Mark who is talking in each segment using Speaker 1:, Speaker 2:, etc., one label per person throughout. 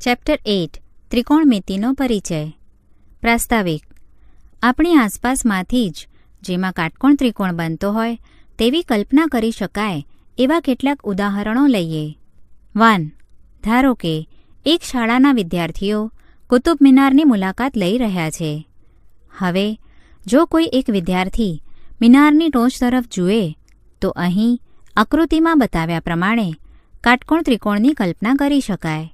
Speaker 1: Chapter 8 ત્રિકોણમિતિનો પરિચય. પ્રાસ્તાવિક. આપણી આસપાસમાંથી જ જેમાં કાટકોણ ત્રિકોણ બનતો હોય તેવી કલ્પના કરી શકાય એવા કેટલાક ઉદાહરણો લઈએ. 1. ધારો કે એક શાળાના વિદ્યાર્થીઓ કુતુબ મિનારની મુલાકાત લઈ રહ્યા છે. હવે જો કોઈ એક વિદ્યાર્થી મિનારની ટોચ તરફ જુએ તો અહીં આકૃતિમાં બતાવ્યા પ્રમાણે કાટકોણ ત્રિકોણની કલ્પના કરી શકાય.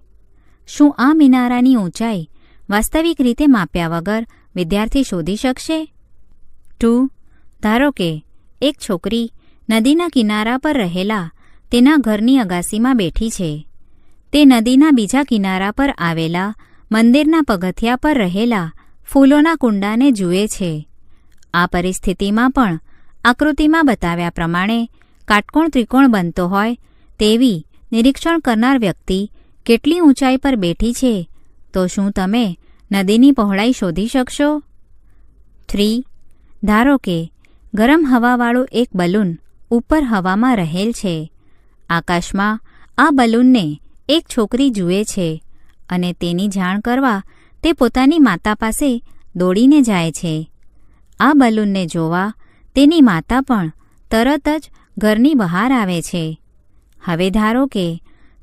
Speaker 1: શું આ મિનારાની ઊંચાઈ વાસ્તવિક રીતે માપ્યા વગર વિદ્યાર્થી શોધી શકશે? 2. ધારો કે એક છોકરી નદીના કિનારા પર રહેલા તેના ઘરની અગાસીમાં બેઠી છે. તે નદીના બીજા કિનારા પર આવેલા મંદિરના પગથિયા પર રહેલા ફૂલોના કુંડાને જુએ છે. આ પરિસ્થિતિમાં પણ આકૃતિમાં બતાવ્યા પ્રમાણે કાટકોણ ત્રિકોણ બનતો હોય તેવી નિરીક્ષણ કરનાર વ્યક્તિ કેટલી ઊંચાઈ પર બેઠી છે તો શું તમે નદીની પહોળાઈ શોધી શકશો? 3. ધારો કે ગરમ હવાવાળું એક બલૂન ઉપર હવામાં રહેલ છે. આકાશમાં આ બલૂનને એક છોકરી જુએ છે અને તેની જાણ કરવા તે પોતાની માતા પાસે દોડીને જાય છે. આ બલૂનને જોવા તેની માતા પણ તરત જ ઘરની બહાર આવે છે. હવે ધારો કે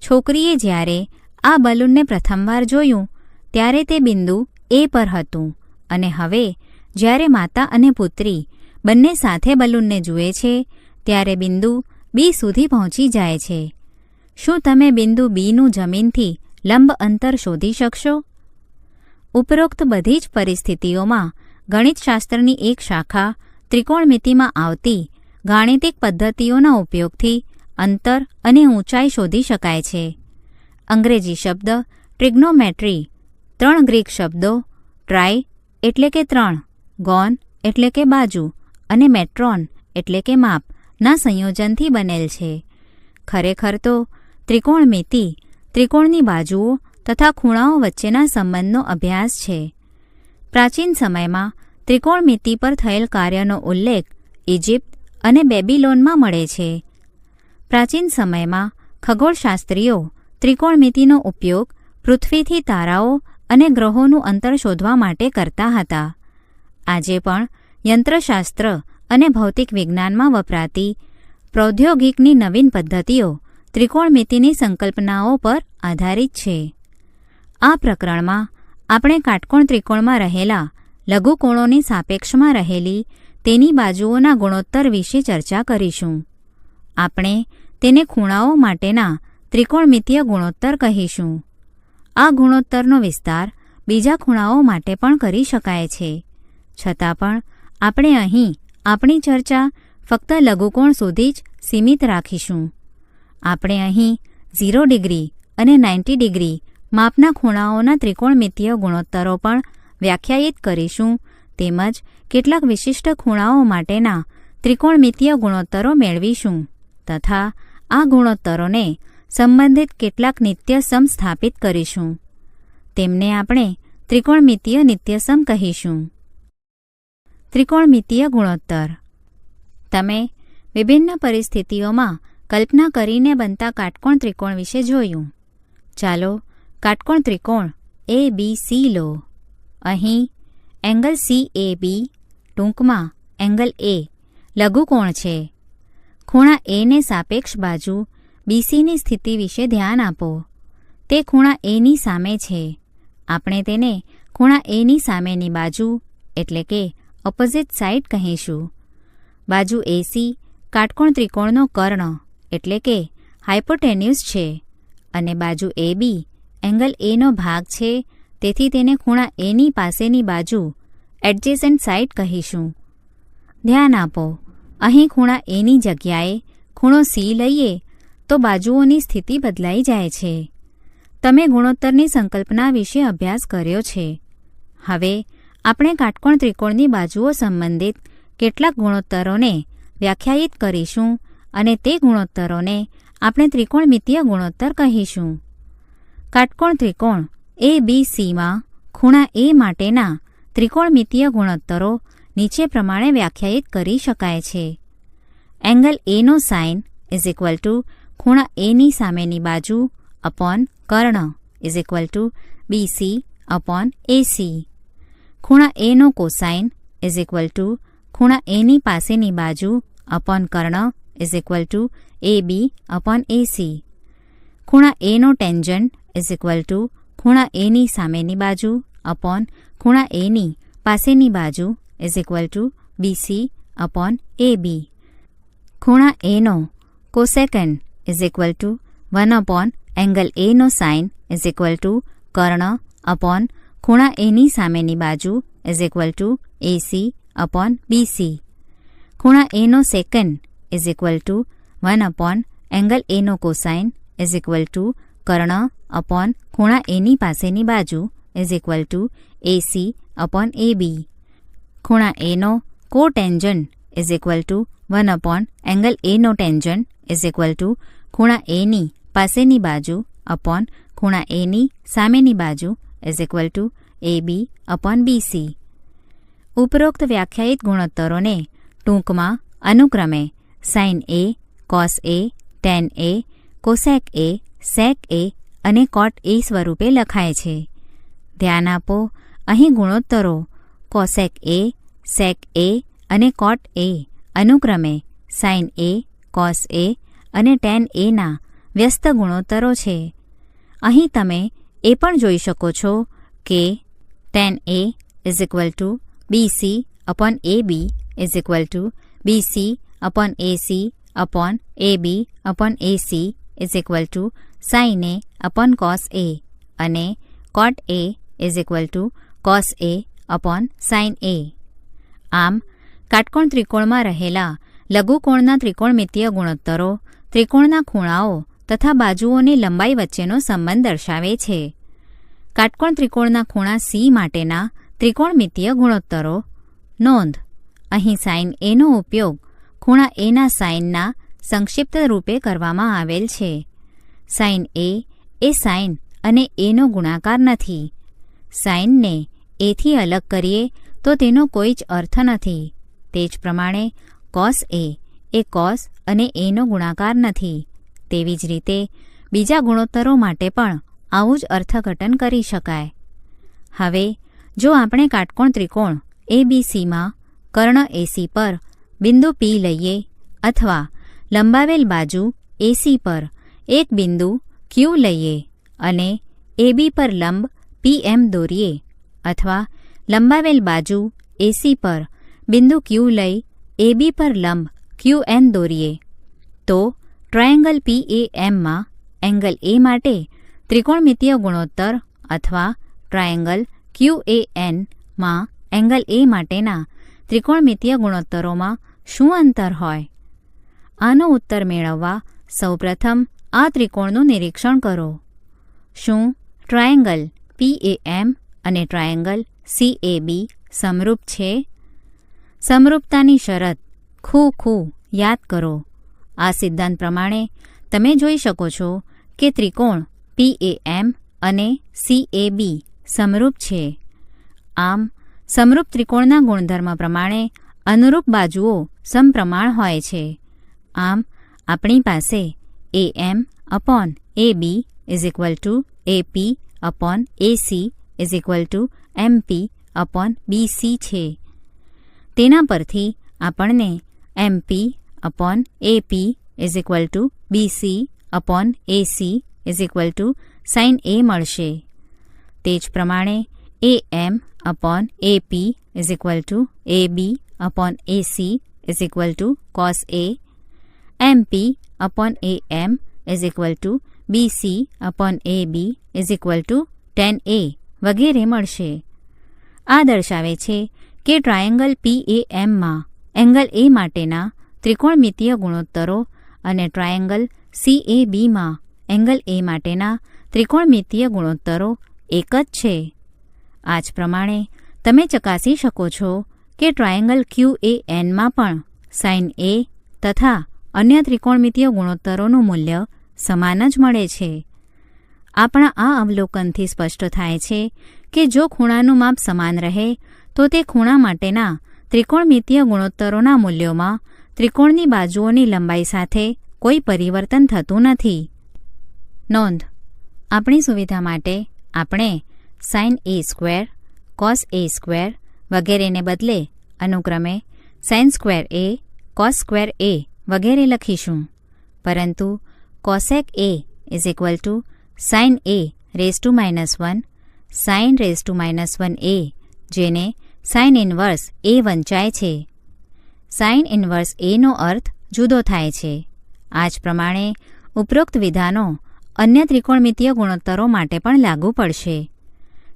Speaker 1: છોકરીએ જ્યારે આ બલૂનને પ્રથમવાર જોયું ત્યારે તે બિંદુ A પર હતું અને હવે જ્યારે માતા અને પુત્રી બંને સાથે બલૂનને જુએ છે ત્યારે બિંદુ B સુધી પહોંચી જાય છે. શું તમે બિંદુ Bનું જમીનથી લંબ અંતર શોધી શકશો? ઉપરોક્ત બધી જ પરિસ્થિતિઓમાં ગણિતશાસ્ત્રની એક શાખા ત્રિકોણમિતિમાં આવતી ગાણિતિક પદ્ધતિઓના ઉપયોગથી અંતર અને ઊંચાઈ શોધી શકાય છે. અંગ્રેજી શબ્દ ટ્રિગ્નોમેટ્રી, 3 ગ્રીક શબ્દો ટ્રાય એટલે કે 3, ગોન એટલે કે બાજુ અને મેટ્રોન એટલે કે માપ ના સંયોજનથી બનેલ છે. ખરેખર તો ત્રિકોણમિતિ ત્રિકોણની બાજુઓ તથા ખૂણાઓ વચ્ચેના સંબંધનો અભ્યાસ છે. પ્રાચીન સમયમાં ત્રિકોણમિતિ પર થયેલ કાર્યનો ઉલ્લેખ ઇજિપ્ત અને બેબીલોનમાં મળે છે. પ્રાચીન સમયમાં ખગોળશાસ્ત્રીઓ ત્રિકોણમિતિનો ઉપયોગ પૃથ્વીથી તારાઓ અને ગ્રહોનું અંતર શોધવા માટે કરતા હતા. આજે પણ યંત્રશાસ્ત્ર અને ભૌતિક વિજ્ઞાનમાં વપરાતી પ્રૌદ્યોગિકની નવીન પદ્ધતિઓ ત્રિકોણમિતિની સંકલ્પનાઓ પર આધારિત છે. આ પ્રકરણમાં આપણે કાટકોણ ત્રિકોણમાં રહેલા લઘુકોણોની સાપેક્ષમાં રહેલી તેની બાજુઓના ગુણોત્તર વિશે ચર્ચા કરીશું. આપણે તેને ખૂણાઓ માટેના ત્રિકોણમિતીય ગુણોત્તર કહીશું. આ ગુણોત્તરનો વિસ્તાર બીજા ખૂણાઓ માટે પણ કરી શકાય છે. છતાં પણ આપણે અહીં આપણી ચર્ચા ફક્ત લઘુકોણ સુધી જ સીમિત રાખીશું. આપણે અહીં 0 ડિગ્રી અને 90 ડિગ્રી માપના ખૂણાઓના ત્રિકોણમિતીય ગુણોત્તરો પણ વ્યાખ્યાયિત કરીશું તેમજ કેટલાક વિશિષ્ટ ખૂણાઓ માટેના ત્રિકોણમિતીય ગુણોત્તરો મેળવીશું તથા આ ગુણોત્તરોને સંબંધિત કેટલાક નિત્યસમ સ્થાપિત કરીશું. તેમને આપણે ત્રિકોણમિતીય નિત્યસમ કહીશું. ત્રિકોણમિતીય ગુણોત્તર. તમે વિભિન્ન પરિસ્થિતિઓમાં કલ્પના કરીને બનતા કાટકોણ ત્રિકોણ વિશે જોયું. ચાલો કાટકોણ ત્રિકોણ ABC લો. અહીં એંગલ CAB ટૂંકમાં એંગલ A લઘુકોણ છે. ખૂણા A ને સાપેક્ષ બાજુ BCની સ્થિતિ વિશે ધ્યાન આપો. તે ખૂણા A ની સામે છે. આપણે તેને ખૂણા A ની સામેની બાજુ એટલે કે ઓપોઝિટ સાઇડ કહીશું. બાજુ AC કાટકોણ ત્રિકોણનો કર્ણ એટલે કે હાઇપોટેન્યુસ છે અને બાજુ AB એંગલ A નો ભાગ છે તેથી તેને ખૂણા A ની પાસેની બાજુ એડજેસન્ટ સાઇડ કહીશું. ધ્યાન આપો, અહીં ખૂણા A ની જગ્યાએ ખૂણો C લઈએ તો બાજુઓની સ્થિતિ બદલાઈ જાય છે. તમે ગુણોત્તરની સંકલ્પના વિશે અભ્યાસ કર્યો છે. હવે આપણે કાટકોણ ત્રિકોણની બાજુઓ સંબંધિત કેટલાક ગુણોત્તરોને વ્યાખ્યાયિત કરીશું અને તે ગુણોત્તરોને આપણે ત્રિકોણમિતીય ગુણોત્તર કહીશું. કાટકોણ ત્રિકોણ ABCમાં ખૂણા A માટેના ત્રિકોણમિતીય ગુણોત્તરો નીચે પ્રમાણે વ્યાખ્યાયિત કરી શકાય છે. એંગલ A નો સાઇન ઇઝ ઇક્વલ ટુ ખૂણા A ની સામેની બાજુ અપોન કર્ણ is equal to BC upon AC. ખૂણા એનો કોસાઇન ઇઝ ઇક્વલ ટુ ખૂણા એની પાસેની બાજુ અપોન કર્ણ is equal to AB upon AC. ખૂણા એનો ટેન્જન્ટ ઇઝ ઇક્વલ ટુ ખૂણા એની સામેની બાજુ અપોન ખૂણા એની પાસેની બાજુ is equal to BC upon AB. ખૂણા એનો cosecant is equal to 1 upon angle એનો સાઇન ઇઝ ઇક્વલ ટુ કર્ણ અપોન ખૂણા એની સામેની બાજુ is equal to AC upon BC. ખૂણા એનો secant is equal to 1 upon angle એનો કોસાઇન ઇઝ ઇક્વલ ટુ કર્ણ અપોન ખૂણા એની પાસેની બાજુ is equal to AC upon AB. ખૂણા એનો cotangent is equal to 1 upon angle એનો ટેન્જન્ટ ઇઝ ઇક્વલ ટુ ખૂણા એની પાસેની બાજુ અપોન ખૂણા એની સામેની બાજુ is equal to AB upon BC. ઉપરોક્ત વ્યાખ્યાયિત ગુણોત્તરોને ટૂંકમાં અનુક્રમે sine A, cos A, tan A, cosec A, sec A અને કોટ A સ્વરૂપે લખાય છે. ધ્યાન આપો, અહીં ગુણોત્તરો કોસેક A, સેક A અને કોટ A અનુક્રમે સાઇન A, કોસ A અને ટેન A ના વ્યસ્ત ગુણોત્તરો છે. અહીં તમે એ પણ જોઈ શકો છો કે tan A is equal to BC upon AB is equal to BC upon AC upon AB upon AC is equal to sine A upon cos A અને cot A is equal to cos A upon sine A. આમ કાટકોણ ત્રિકોણમાં રહેલા લઘુકોણના ત્રિકોણમિતીય ગુણોત્તરો ત્રિકોણના ખૂણાઓ તથા બાજુઓની લંબાઈ વચ્ચેનો સંબંધ દર્શાવે છે. કાટકોણ ત્રિકોણના ખૂણા C માટેના ત્રિકોણમિતીય ગુણોત્તરો. નોંધ, અહીં સાઇન Aનો ઉપયોગ ખૂણા Aના સાઇનના સંક્ષિપ્ત રૂપે કરવામાં આવેલ છે. સાઇન A એ સાઇન અને Aનો ગુણાકાર નથી. સાઇનને Aથી અલગ કરીએ તો તેનો કોઈ જ અર્થ નથી. તે જ પ્રમાણે કોસ A એ કોસ અને Aનો ગુણાકાર નથી. તેવી જ રીતે બીજા ગુણોત્તરો માટે પણ આવું જ અર્થઘટન કરી શકાય. હવે જો આપણે કાટકોણ ત્રિકોણ ABCમાં કર્ણ AC પર બિંદુ P લઈએ અથવા લંબાવેલ બાજુ AC પર એક બિંદુ Q લઈએ અને AB પર લંબ PM દોરીએ અથવા લંબાવેલ બાજુ AC પર બિંદુ Q લઈ AB પર લંબ QN દોરીએ તો ટ્રાયેંગલ PAMમાં એંગલ A માટે ત્રિકોણમિતીય ગુણોત્તર અથવા ટ્રાયેંગલ QANમાં એંગલ A માટેના ત્રિકોણમિતીય ગુણોત્તરોમાં શું અંતર હોય? આનો ઉત્તર મેળવવા સૌપ્રથમ આ ત્રિકોણનું નિરીક્ષણ કરો. શું ટ્રાયેંગલ PAM અને ટ્રાયેંગલ CAB સમરૂપ છે? સમરૂપતાની શરત ખૂ યાદ કરો. આ સિદ્ધાંત પ્રમાણે તમે જોઈ શકો છો કે ત્રિકોણ PAM અને CAB સમરૂપ છે. આમ સમરૂપ ત્રિકોણના ગુણધર્મ પ્રમાણે અનુરૂપ બાજુઓ સમપ્રમાણ હોય છે. આમ આપણી પાસે AM upon AB is equal to AP upon AC is equal to MP upon BC છે. તેના પરથી આપણને MP upon AP is equal to BC upon AC is equal to sine A મળશે. તે જ પ્રમાણે AM upon AP is equal to AB upon AC is equal to cos A, MP upon AM is equal to BC upon AB is equal to tan A વગેરે મળશે. આ દર્શાવે છે કે ટ્રાયેંગલ PAMમાં એંગલ A માટેના ત્રિકોણમિતીય ગુણોત્તરો અને triangle CABમાં angle A માટેના ત્રિકોણમિતીય ગુણોત્તરો એક જ છે. આ જ પ્રમાણે તમે ચકાસી શકો છો કે ટ્રાયેંગલ QANમાં પણ સાઇન A તથા અન્ય ત્રિકોણમિતીય ગુણોત્તરોનું મૂલ્ય સમાન જ મળે છે. આપણા આ અવલોકનથી સ્પષ્ટ થાય છે કે જો ખૂણાનું માપ સમાન રહે તો તે ખૂણા માટેના ત્રિકોણમિતીય ગુણોત્તરોના મૂલ્યોમાં ત્રિકોણની બાજુઓની લંબાઈ સાથે કોઈ પરિવર્તન થતું નથી. નોંધ, આપણી સુવિધા માટે આપણે sine A square, cos A square વગેરેને બદલે અનુક્રમે sine square A, cos square A વગેરે લખીશું. પરંતુ cosec A is equal to sine A raise to -1 sine raise to -1 A, જેને સાઇન ઇન્વર્સ એ વંચાય છે. સાઇન ઇન્વર્સ એનો અર્થ જુદો થાય છે. આ જ પ્રમાણે ઉપરોક્ત વિધાનો અન્ય ત્રિકોણમિતીય ગુણોત્તરો માટે પણ લાગુ પડશે.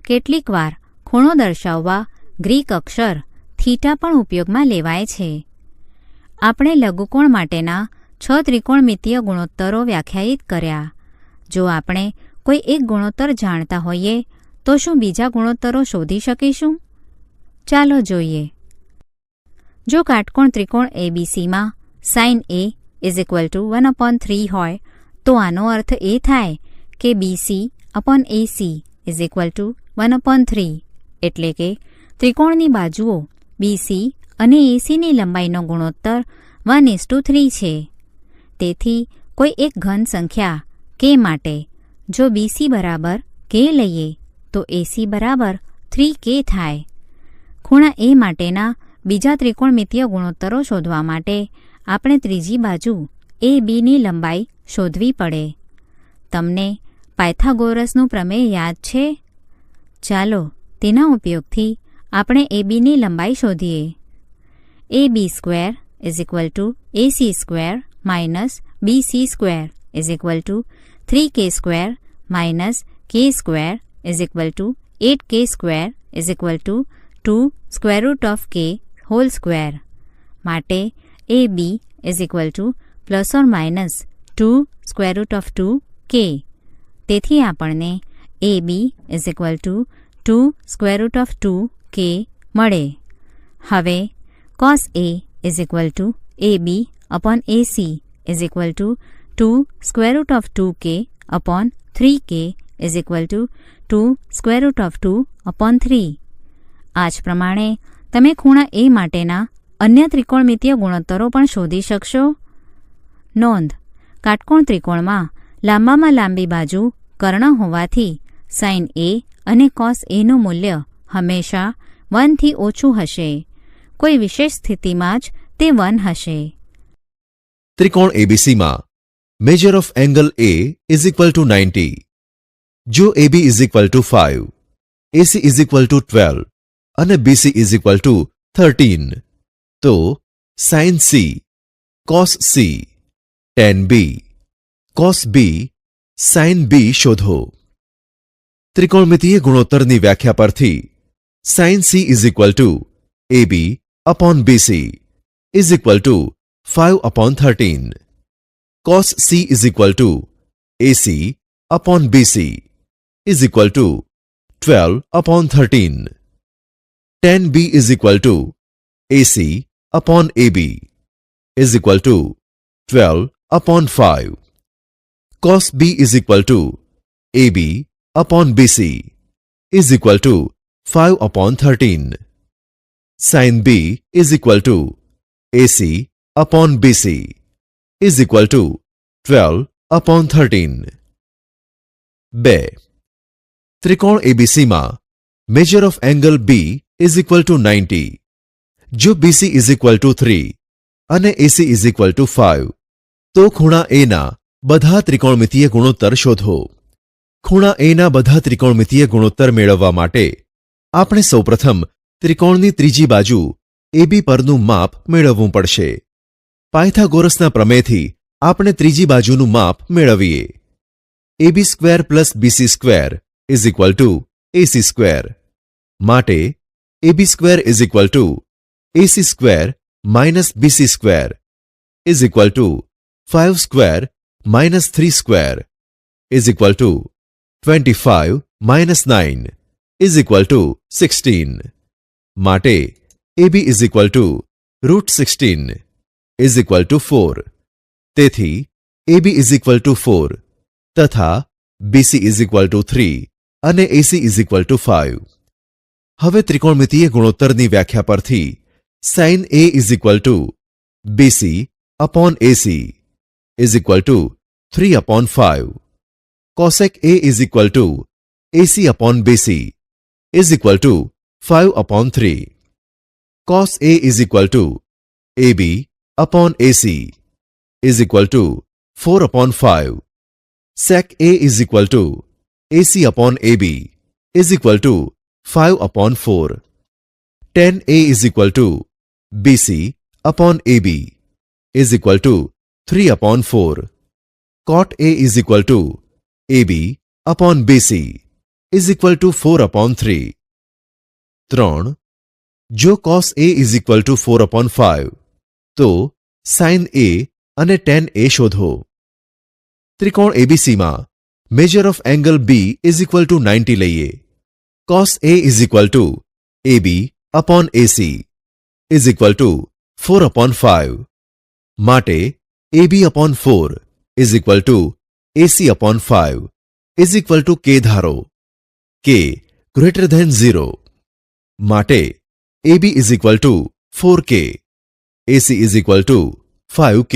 Speaker 1: કેટલીકવાર ખૂણો દર્શાવવા ગ્રીક અક્ષર થીટા પણ ઉપયોગમાં લેવાય છે. આપણે લઘુકોણ માટેના 6 ત્રિકોણમિતીય ગુણોત્તરો વ્યાખ્યાયિત કર્યા. જો આપણે કોઈ એક ગુણોત્તર જાણતા હોઈએ તો શું બીજા ગુણોત્તરો શોધી શકીશું? ચાલો જોઈએ. જો કાટકોણ ત્રિકોણ એબીસીમાં sine A is equal to 1/3 હોય તો આનો અર્થ એ થાય કે BC upon AC is equal to 1/3, એટલે કે ત્રિકોણની બાજુઓ બીસી અને એસીની લંબાઈનો ગુણોત્તર 1:3 છે. તેથી કોઈ એક ઘન સંખ્યા કે માટે જો બીસી બરાબર કે લઈએ તો એસી બરાબર 3k થાય. ખૂણા એ માટેના બીજા ત્રિકોણમિતીય ગુણોત્તરો શોધવા માટે આપણે ત્રીજી બાજુ એ બીની લંબાઈ શોધવી પડે. તમને પાયથાગોરસનું પ્રમેય યાદ છે? ચાલો તેના ઉપયોગથી આપણે એ બીની લંબાઈ શોધીએ. A B square is equal to AC square minus BC square is equal to 3k square minus K square is equal to 8k square is equal to 2 square root of K whole square. માટે A B is equal to plus or minus 2 square root of 2k. તેથી આપણને A B is equal to 2 square root of 2k મળે. હવે cos A is equal two A B upon AC is equal to 2 square root of 2k upon 3k is equal to 2 square root of 2/3. આ જ પ્રમાણે તમે ખૂણા એ માટેના અન્ય ત્રિકોણમિતીય ગુણોત્તરો પણ શોધી શકશો. નોંધ: કાટકોણ ત્રિકોણમાં લાંબામાં લાંબી બાજુ કર્ણ હોવાથી સાઇન એ અને કોસ એનું મૂલ્ય હંમેશા 1 થી ઓછું હશે. કોઈ વિશેષ સ્થિતિમાં જ તે 1 હશે.
Speaker 2: ત્રિકોણ એબીસીમાં measure of angle A is equal to 90. જો AB is equal to 5, AC is equal to 12 અને BC ઇઝ ઇક્વલ ટુ 13, તો sine C, cos C, tan B, cos B, sine B શોધો. ત્રિકોણમિતીય ગુણોત્તરની વ્યાખ્યા પરથી sine C is equal to AB upon BC is equal to 5/13, cos C is equal to AC upon BC is equal to 12/13, tan B is equal to AC upon AB is equal to 12/5, cos B is equal to AB upon BC is equal to 5/13, sin B is equal to AC upon BC is equal to 12/13. 2. ત્રિકોણ એબીસીમાં measure of angle B is equal to 90. જો BC is equal to 3 અને AC is equal to 5, તો ખૂણા એના બધા ત્રિકોણમિતીય ગુણોત્તર શોધો. ખૂણા એના બધા ત્રિકોણમિતીય ગુણોત્તર મેળવવા માટે આપણે સૌપ્રથમ ત્રિકોણની ત્રીજી બાજુ AB પરનું માપ મેળવવું પડશે. પાયથાગોરસના પ્રમેયથી આપણે ત્રીજી બાજુનું માપ મેળવીએ. AB square plus BC square is equal to AC square. માટે AB square is equal to AC square minus BC square is equal to 5 square minus 3 square is equal two 25 minus 9 is equal to 16. માટે AB is equal to √16 is equal to 4. તેથી AB is equal to 4 તથા BC is equal to 3 અને AC is equal to 5. હવે ત્રિકોણમિતીય ગુણોત્તરની વ્યાખ્યા પરથી sine A is equal to BC upon AC is equal to 3/5, cosec A is equal to AC upon BC is equal to 5 upon 3. Cos A is equal to AB upon AC is equal to 4 upon 5. Sec A is equal to AC upon AB is equal to 5 upon 4. Tan A is equal to BC upon AB is equal to 3 upon 4. Cot A is equal to AB upon BC is equal to 4 upon 3. 3. જો cos A is equal to 4 upon 5, તો sin A અને tan A શોધો. ત્રિકોણ ABCમાં measure of angle B is equal to 90 લઈએ. Cos A is equal to AB upon AC is equal to 4 upon 5. માટે AB upon 4 is equal to AC upon 5 is equal to K ધારો. K greater than 0. માટે AB is equal to 4K. AC is equal to 5K.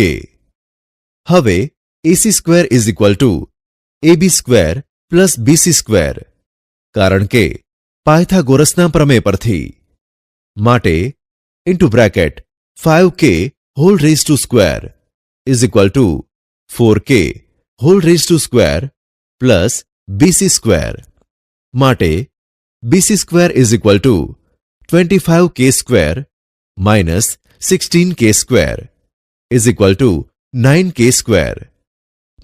Speaker 2: હવે AC square is equal to AB square plus BC square. કારણ કે પાયથાગોરસના પ્રમેય પરથી. માટે into bracket 5K whole raised to square is equal to 4K whole raised to square plus BC square. માટે BC square is equal to 25K square minus 16K square is equal to 9K square.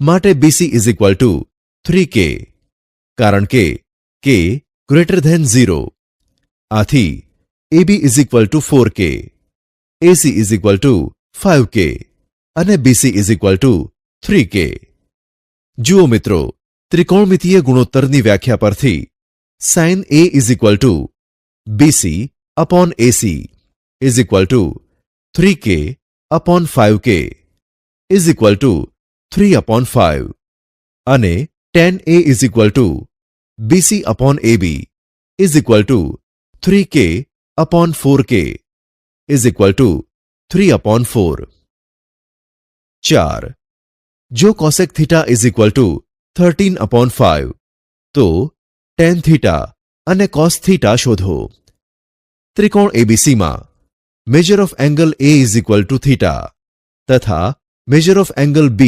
Speaker 2: માટે BC is equal to 3K. કારણ કે K greater than 0. આથી AB is equal to 4K. AC is equal to 5K. અને BC is equal to 3K. જુઓ મિત્રો, ત્રિકોણમિતીય ગુણોત્તરની વ્યાખ્યા પરથી sin A is equal to BC upon AC is equal to 3K upon 5K is equal to 3 upon 5 અને tan A is equal to BC upon AB is equal to 3K upon 4K is equal to 3 upon 4. 4. જો cosec theta is equal to 13 upon 5, તો tan theta અને cos theta શોધો. ત્રિકોણ ABCમાં measure of angle A is equal to theta તથા measure of angle B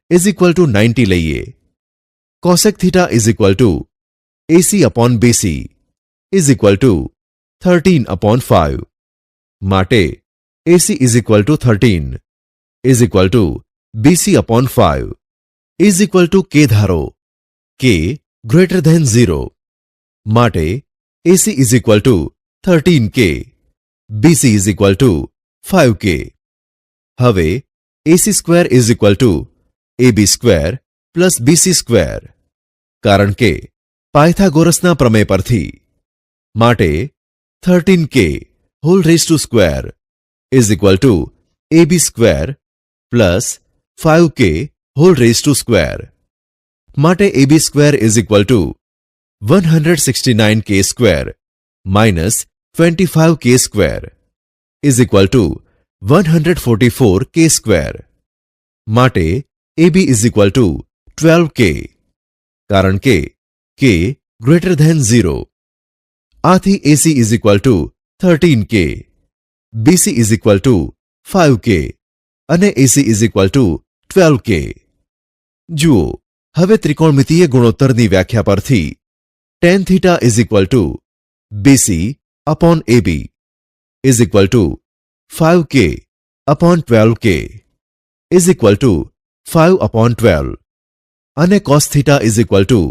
Speaker 2: is equal to 90 લઈએ. cosec theta is equal to AC upon BC is equal to 13 upon 5. માટે AC is equal to 13 is equal to BC upon 5 is equal to K ધારો. K greater than 0. માટે AC is equal to 13K. BC is equal to 5K. હવે AC square is equal to AB square plus BC square. કારણ કે પાયથાગોરસના પ્રમેય પરથી. માટે 13K whole raised to square is equal to AB square plus 5K whole raised to square. માટે AB square is equal to 169K square minus 25K square is equal to 144K square. માટે AB is equal to 12K. કારણ કે K greater than 0. આથી AC is equal to 13K. BC is equal to 5K. અને AC is equal to 12K. જુઓ, હવે ત્રિકોણમિતીય ગુણોત્તરની વ્યાખ્યા પરથી tan theta is equal to BC upon AB is equal to 5K upon 12K is equal to 5 upon 12 અને cos theta is equal to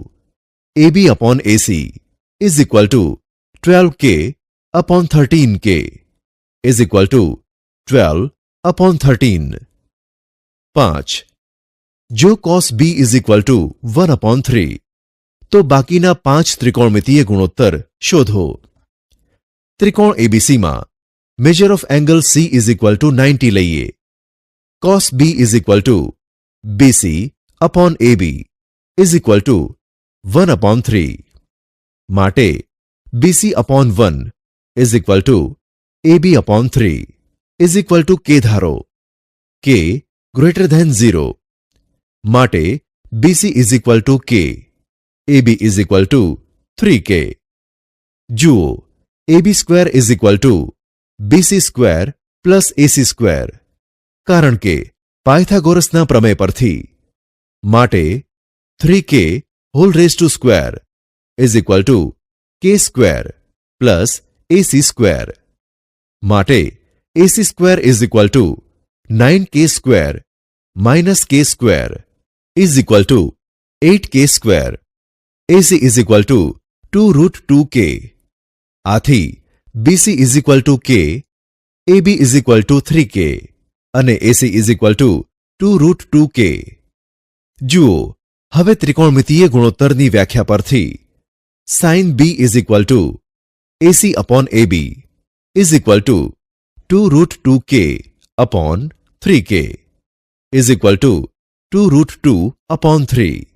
Speaker 2: AB upon AC is equal to 12K upon 13K is equal to 12 upon 13. 5. જો cos B is equal to 1 upon 3, તો બાકીના 5 ત્રિકોણમિતીય ગુણોત્તર શોધો. ત્રિકોણ ABCમાં measure of angle C is equal to 90 લઈએ. cos B is equal to BC upon AB is equal to 1 upon 3. માટે BC upon 1 is equal to AB upon 3 is equal to K ધારો. K greater than 0. માટે BC is equal to K. AB is equal to 3K. જુઓ AB square is equal to BC square plus AC square. કારણ કે પાયથાગોરસના પ્રમેય પરથી માટે 3K whole raised to square is equal to K square plus AC square. માટે AC square is equal to 9K square minus K square is equal to 8K square. AC is equal to 2 root 2K. આથી BC is equal to K, AB is equal to 3K અને AC is equal to 2 root 2K. જુઓ હવે ત્રિકોણમિતીય ગુણોત્તરની વ્યાખ્યા પરથી sin B is equal to AC upon AB is equal to 2 root 2K upon 3K is equal to 2 root 2 upon 3.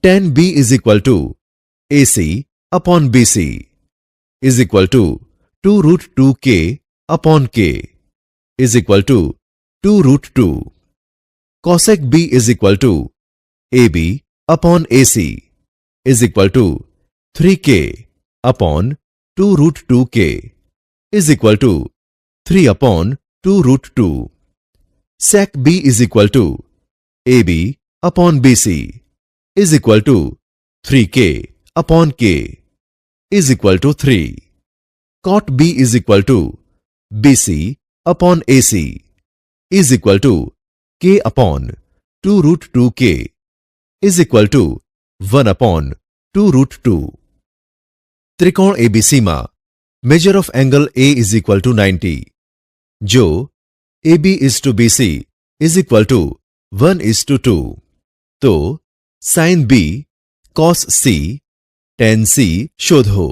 Speaker 2: Tan B is equal to AC upon BC is equal to 2 root 2K upon K is equal to 2 root 2. Cosec B is equal to AB upon AC is equal to 3K upon 2 root 2K is equal to 3 upon 2 root 2. Sec B is equal to AB upon BC is equal to 3K upon K is equal to 3. Cot B is equal to BC upon AC is equal to K upon 2 root 2K is equal to 1 upon 2 root 2. ત્રિકોણ ABC માં measure of angle A is equal to 90. જો AB is to BC is equal to 1 is to 2, તો sin B, cos C, tan C શોધો.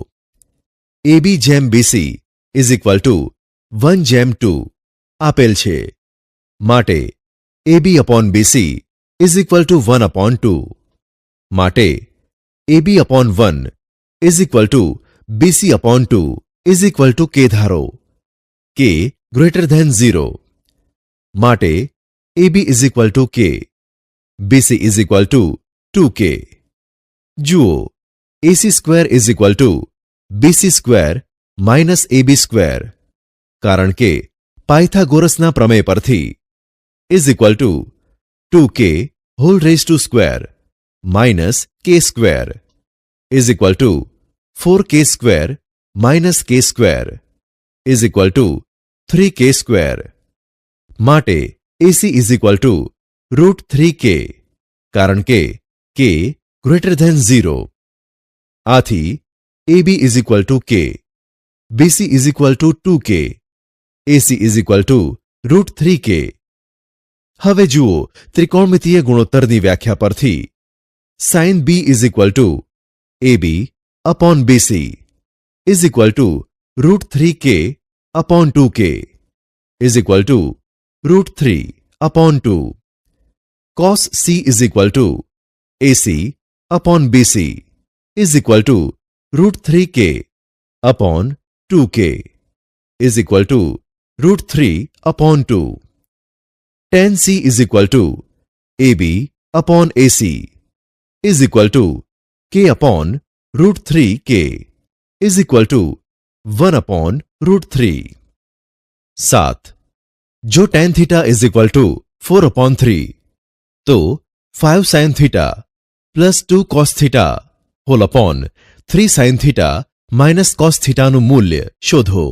Speaker 2: AB જેમ BC is equal to 1 જેમ 2 આપેલ છે. માટે AB upon BC is equal to 1 upon 2. માટે AB upon 1 is equal to BC upon 2 is equal to K ધારો. K greater than 0. માટે AB is equal to K. BC is equal to 2K. જુઓ AC square is equal to BC square minus AB square. કારણ કે પાયથાગોરસના પ્રમેય પરથી is equal to 2K whole raised to square minus K square is equal to 4K square minus K square is equal to 3K square. માટે AC is equal to root 3K કારણ કે K greater than 0. આથી AB is equal to K, BC is equal to 2K, AC is equal to root 3K. હવે જુઓ ત્રિકોણમિતીય ગુણોત્તરની વ્યાખ્યા પરથી sin B is equal to AB upon BC is equal to root 3K upon 2K is equal to root 3 upon 2. Cos C is equal to AC upon BC is equal to root 3K upon 2K is equal to root 3 upon 2. Tan C is equal to AB upon AC is equal to K upon root 3K is equal to 1 upon root 3. 7. જો tan theta is equal to 4 upon 3, તો 5 sin theta plus 2 cos theta whole upon 3 sin theta minus cos theta નું મૂલ્ય શોધો.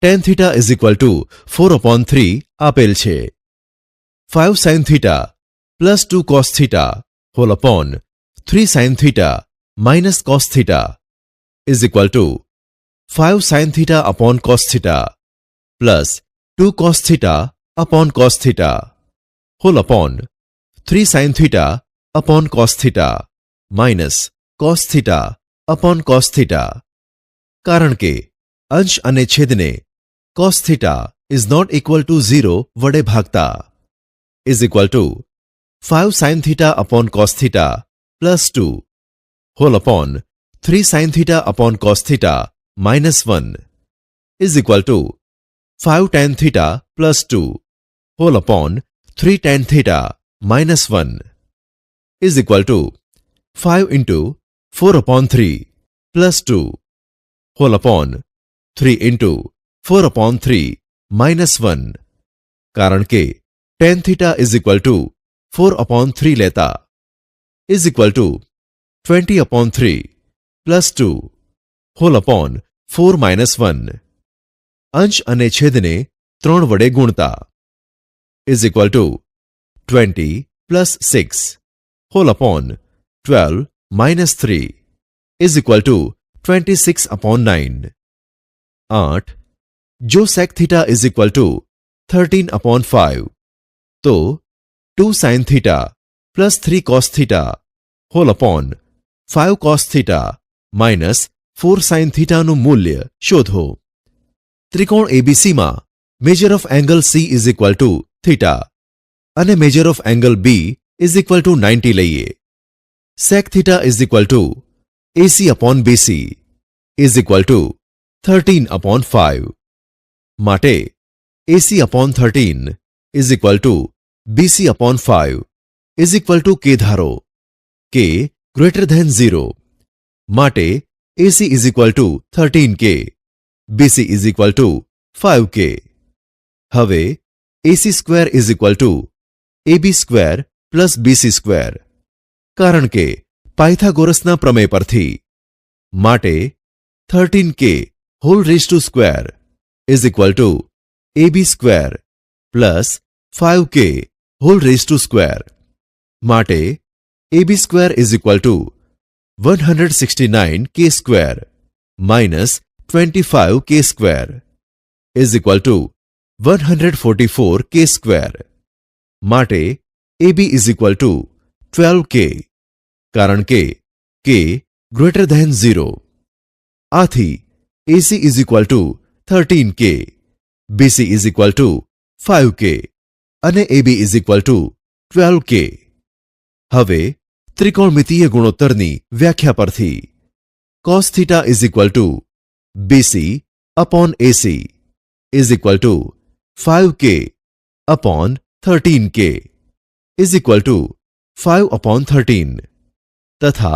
Speaker 2: tan theta is equal to 4 upon 3 આપેલ છે. 5 sin theta plus 2 cos theta whole upon 3 sin theta minus cos theta is equal to 5 sin theta upon cos theta plus 2 cos theta upon cos theta whole upon 3 sin theta upon cos theta minus cos theta upon cos theta. કારણ કે અંશ અને છેદને cos theta is not equal to 0 વડે ભાગતા is equal to 5 sin theta upon cos theta plus 2 whole upon 3 sin theta upon cos theta minus 1 is equal to 5 tan theta plus 2 whole upon 3 tan theta minus 1. is equal to 5 into 4 upon 3 plus 2 whole upon 3 into 4 upon 3 minus 1 કારણ કે tan theta is equal to 4 upon 3 લેતા is equal to 20 upon 3 plus 2 whole upon 4 minus 1 અંશ અને છેદને 3 વડે ગુણતા is equal to 20 plus 6 whole upon 12 minus 3 is equal to 26 upon 9. 8. जो sec theta is equal to 13 upon 5, तो 2 sin theta plus 3 cos theta whole upon 5 cos theta minus 4 sin theta નું મૂલ્ય શોધો. ત્રિકોણ ABC માં measure of angle C is equal to theta અને measure of angle B is equal to 90 લઈએ. Sec theta is equal to AC upon BC is equal to 13 upon 5. માટે AC upon 13 is equal to BC upon 5 is equal to K ધારો. K greater than 0. માટે AC is equal to 13K. BC is equal to 5K. હવે AC square is equal to AB square plus BC square. કારણ કે પાયથાગોરસના પ્રમેય પરથી માટે 13K whole raised to square is equal to AB square plus 5K whole raised to square. માટે AB square is equal to 169K square minus 25K square is equal to 144K square. માટે AB is equal to 12K કારણ કે K greater than 0. આથી AC is equal to 13K, BC is equal to 5K અને AB is equal to 12K. હવે ત્રિકોણમિતીય ગુણોત્તરની વ્યાખ્યા પરથી cos theta is equal to BC upon AC is equal to 5K upon 13K is equal to 5 upon 13 તથા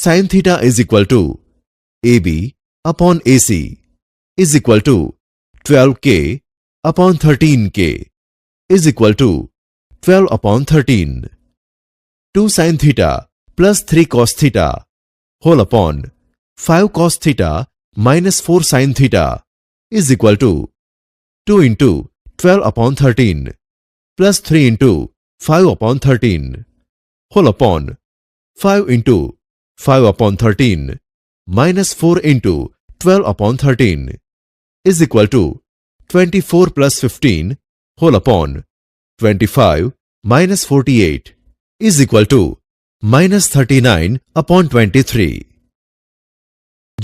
Speaker 2: sin theta is equal to AB upon AC is equal to 12K upon 13K is equal to 12 upon 13. 2 sin theta plus 3 cos theta whole upon 5 cos theta minus 4 sin theta is equal to 2 into 12 upon 13 plus 3 into 5 upon 13 whole upon 5 into 5 upon 13 minus 4 into 12 upon 13 is equal to 24 plus 15 whole upon 25 minus 48 is equal to minus 39 upon 23.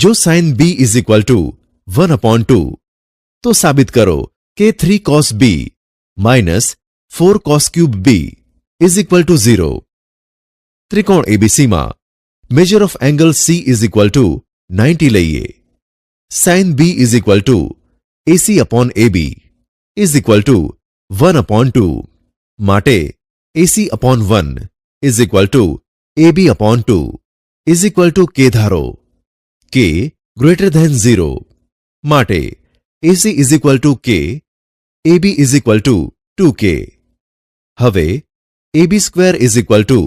Speaker 2: जो sin B is equal to 1 upon 2, तो साबित करो कि 3 cos B minus 4 cos cube B is equal to 0. त्रिकोण ABC માં measure of angle C is equal to 90 લઈએ. Sin B is equal to AC upon AB is equal to 1 upon 2. માટે AC upon 1 is equal to AB upon 2 is equal to K ધારો. K greater than 0. માટે AC is equal to K, AB is equal to 2K. હવે AB square is equal to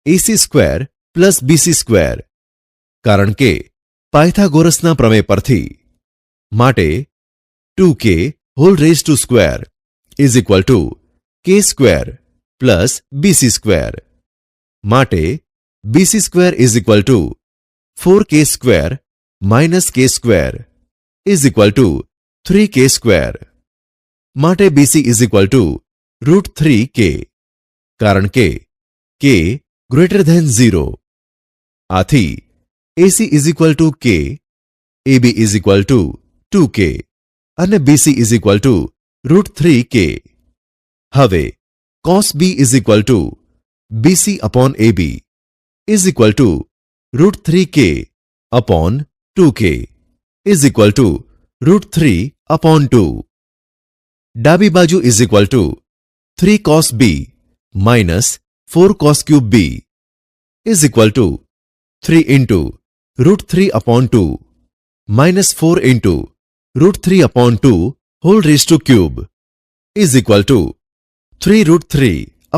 Speaker 2: AC square plus BC square. કારણ કે પાયથાગોરસના પ્રમેય પરથી માટે 2K whole raised to square is equal to K square plus BC square. માટે BC square is equal to 4K square minus K square is equal to 3K square. માટે BC is equal to root 3K. કારણ કે K greater than 0. આથી AC is equal to K, AB is equal to 2K અને BC is equal to root 3K. હવે cos B is equal to BC upon AB is equal to root 3K upon 2K is equal to root 3 upon 2. ડાબી બાજુ is equal to 3 cos B minus 4 cos cube B is equal to 3 into root 3 upon 2 minus 4 into root 3 upon 2 whole raised to cube is equal to 3 root 3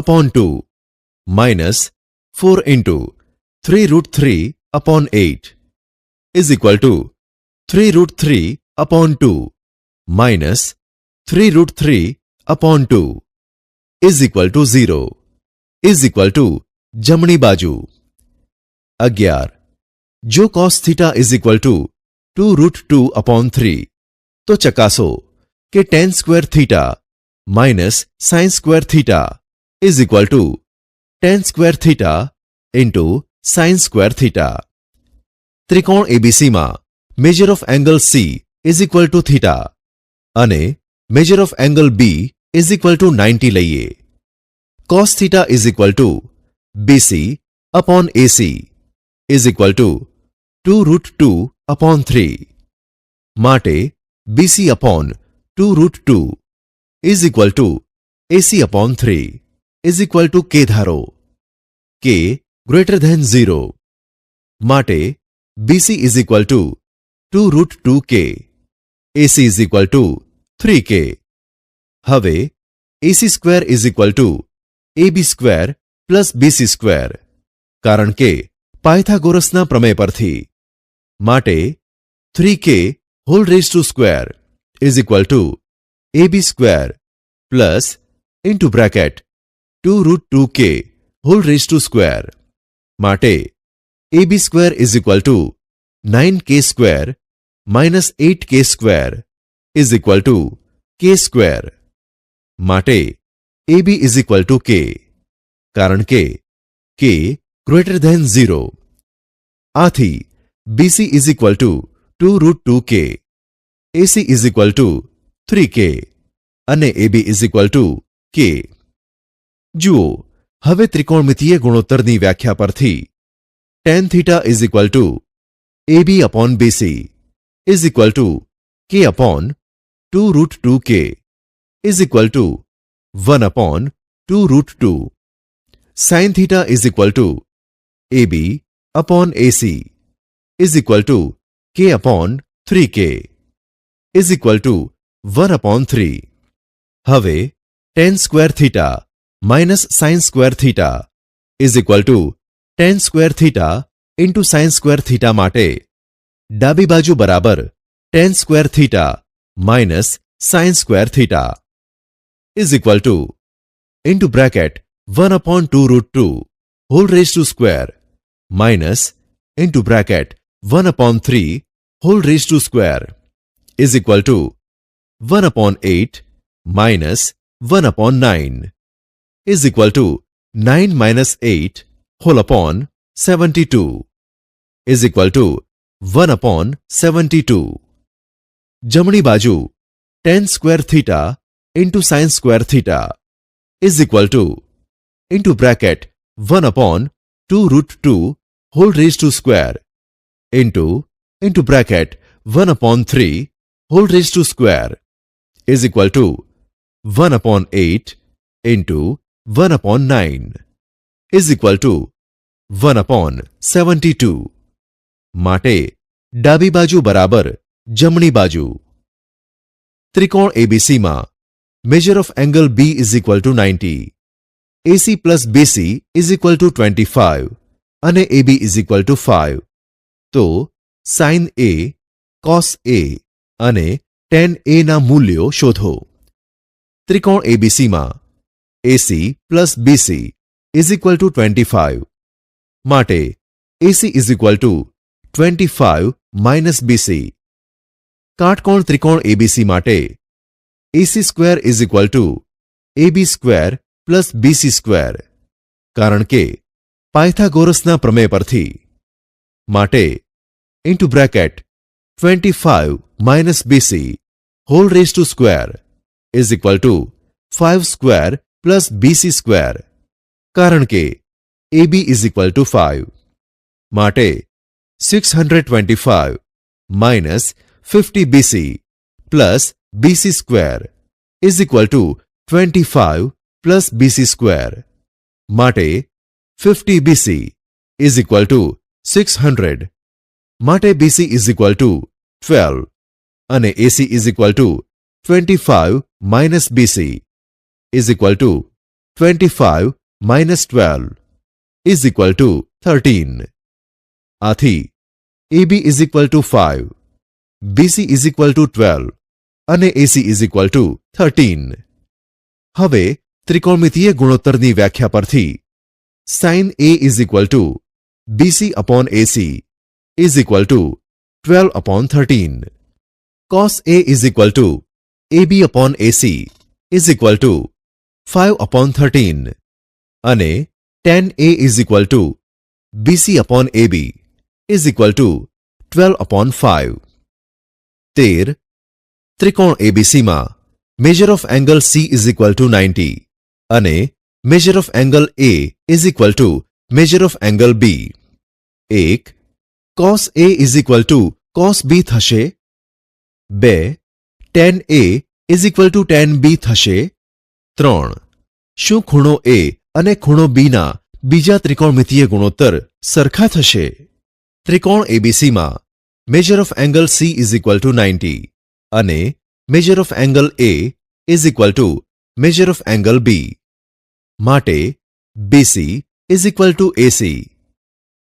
Speaker 2: upon 2 minus 4 into 3 root 3 upon 8 is equal to 3 root 3 upon 2 minus 3 root 3 upon 2 is equal to 0 is equal to જમણી બાજુ. 11. જો cos theta is equal to 2 root 2 upon 3 તો ચકાસો કે tan square theta minus sin square theta is equal to tan square theta into sin square theta. ત્રિકોણ ABC માં measure of angle C is equal to theta અને measure of angle B is equal to 90 લઈએ. cos theta is equal to BC upon AC is equal to 2 root 2 upon 3. માટે BC upon 2 root 2 is equal to AC upon 3 is equal to K ધારો. K greater than 0. માટે BC is equal to 2 root 2K. AC is equal to 3K. હવે AC square is equal to AB square plus BC square. કારણ કે પાયથાગોરસના પ્રમેય પરથી. માટે 3K whole raised to square is equal to AB square plus into bracket 2 root 2K whole raised to square. માટે AB square is equal to 9K square minus 8K square is equal to K square. માટે AB is equal to K. કારણ કે K greater than 0. આથી BC is equal to 2 root 2K, AC is equal to 3K અને AB is equal to K. જુઓ હવે ત્રિકોણમિતીય ગુણોત્તરની વ્યાખ્યા પરથી tan theta is equal to AB upon BC is equal to K upon 2 root 2K is equal to 1 upon 2 root 2. Sin theta is equal to AB upon AC is equal to K upon 3K is equal to 1 upon 3. હવે tan square theta minus sin square theta is equal to tan square theta into sin square theta માટે ડાબી બાજુ બરાબર tan square theta minus sin square theta is equal to into bracket 1 upon 2 root 2 whole raised to square minus into bracket 1 upon 3 whole raised to square is equal to 1 upon 8 minus 1 upon 9 is equal to 9 minus 8 whole upon 72 is equal to 1 upon 72. જમણી બાજુ tan square theta into sin square theta is equal to into bracket 1 upon 2 root 2 whole raised to square into bracket 1 upon 3 whole raised to square is equal to 1 upon 8 into 1 upon 9 is equal to 1 upon 72. માટે ડાબી બાજુ બરાબર જમણી બાજુ. ત્રિકોણ ABC માં measure of angle B is equal to 90. AC plus BC is equal to 25 અને AB is equal to 5. તો sin A, cos A અને tan A ના મૂલ્યો શોધો. ત્રિકોણ ABC માં AC plus BC is equal to 25. માટે AC is equal to 25 minus BC. કાટકોણ ત્રિકોણ ABC માટે AC square is equal to AB square plus BC square. કારણ કે પાયથાગોરસના પ્રમેય પરથી. માટે into bracket 25 minus BC whole raised to square is equal to 5 square plus BC square. કારણ કે AB is equal to 5. માટે 625 minus 50 BC plus BC square is equal to 25 plus BC square. માટે 50 BC is equal two 600 માટે BC is equal to 12 અને AC is equal two 25 minus BC is equal two 25 minus 12 is equal to 13. આથી AB is equal to 5, BC is equal to 12 અને AC is equal to 13. હવે ત્રિકોણમિતીય ગુણોત્તરની વ્યાખ્યા પરથી sin A is equal to BC upon AC is equal to 12 upon 13. cos A is equal to AB upon AC is equal to 5 upon 13 અને tan A is equal to BC upon AB is equal to 12 upon 5. 13. ત્રિકોણ ABCમાં measure of angle C is equal to 90 અને measure of angle A is equal to measure of angle B. 1. cos A is equal to cos B થશે. 2. tan A is equal to tan B થશે. 3. શું ખૂણો A અને ખૂણો B ના બીજા ત્રિકોણમિતીય ગુણોત્તર સરખા થશે? ત્રિકોણ ABCમાં measure of angle C is equal to 90 અને measure of angle A is equal to measure of angle B. માટે BC is equal to AC.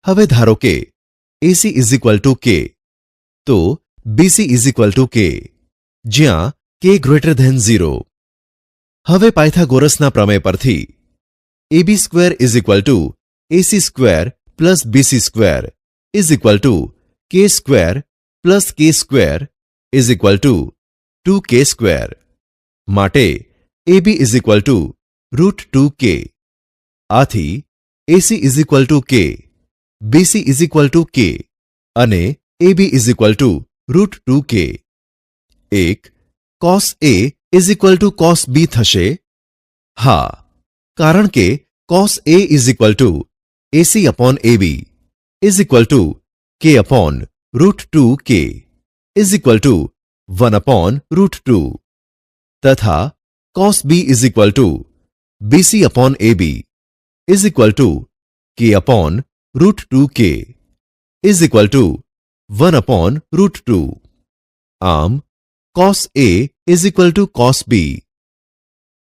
Speaker 2: હવે ધારો કે AC is equal to K, તો BC is equal to K, જ્યાં K greater than 0. હવે પાયથાગોરસના પ્રમેય પરથી AB square is equal to AC square plus BC square is equal to K square plus K square is equal two 2K square. માટે AB is equal two √2K. આથી AC is equal to K, BC is equal to K અને AB is equal two √2K. 1. cos A is equal to cos B થશે? હા, કારણ કે cos A is equal to AC upon AB is equal to K upon √2K is equal to 1 upon √2 તથા cos B is equal to BC upon AB is equal to K upon √2K is equal to 1 upon √2. આમ cos A is equal to cos B.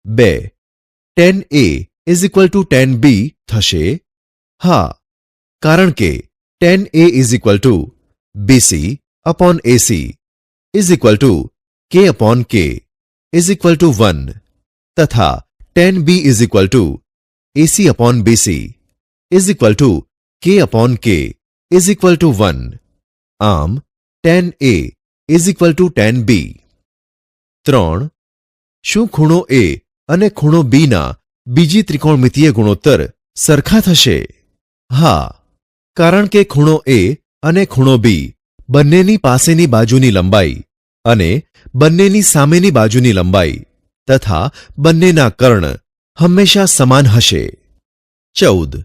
Speaker 2: 2. tan A is equal to tan B થશે? હા, કારણ કે tan A is equal to BC upon AC is equal to K upon K is equal to 1 તથા tan B is equal to AC upon BC is equal to K upon K is equal to 1. આમ tan A is equal to tan B. 3. શું ખૂણો A અને ખૂણો B ના બીજી ત્રિકોણમિતીય ગુણોત્તર સરખા થશે? હા, કારણ કે ખૂણો A અને ખૂણો B બંનેની પાસેની બાજુની લંબાઈ અને બંનેની સામેની બાજુની લંબાઈ તથા બંનેના કર્ણ હંમેશા સમાન હશે. 14.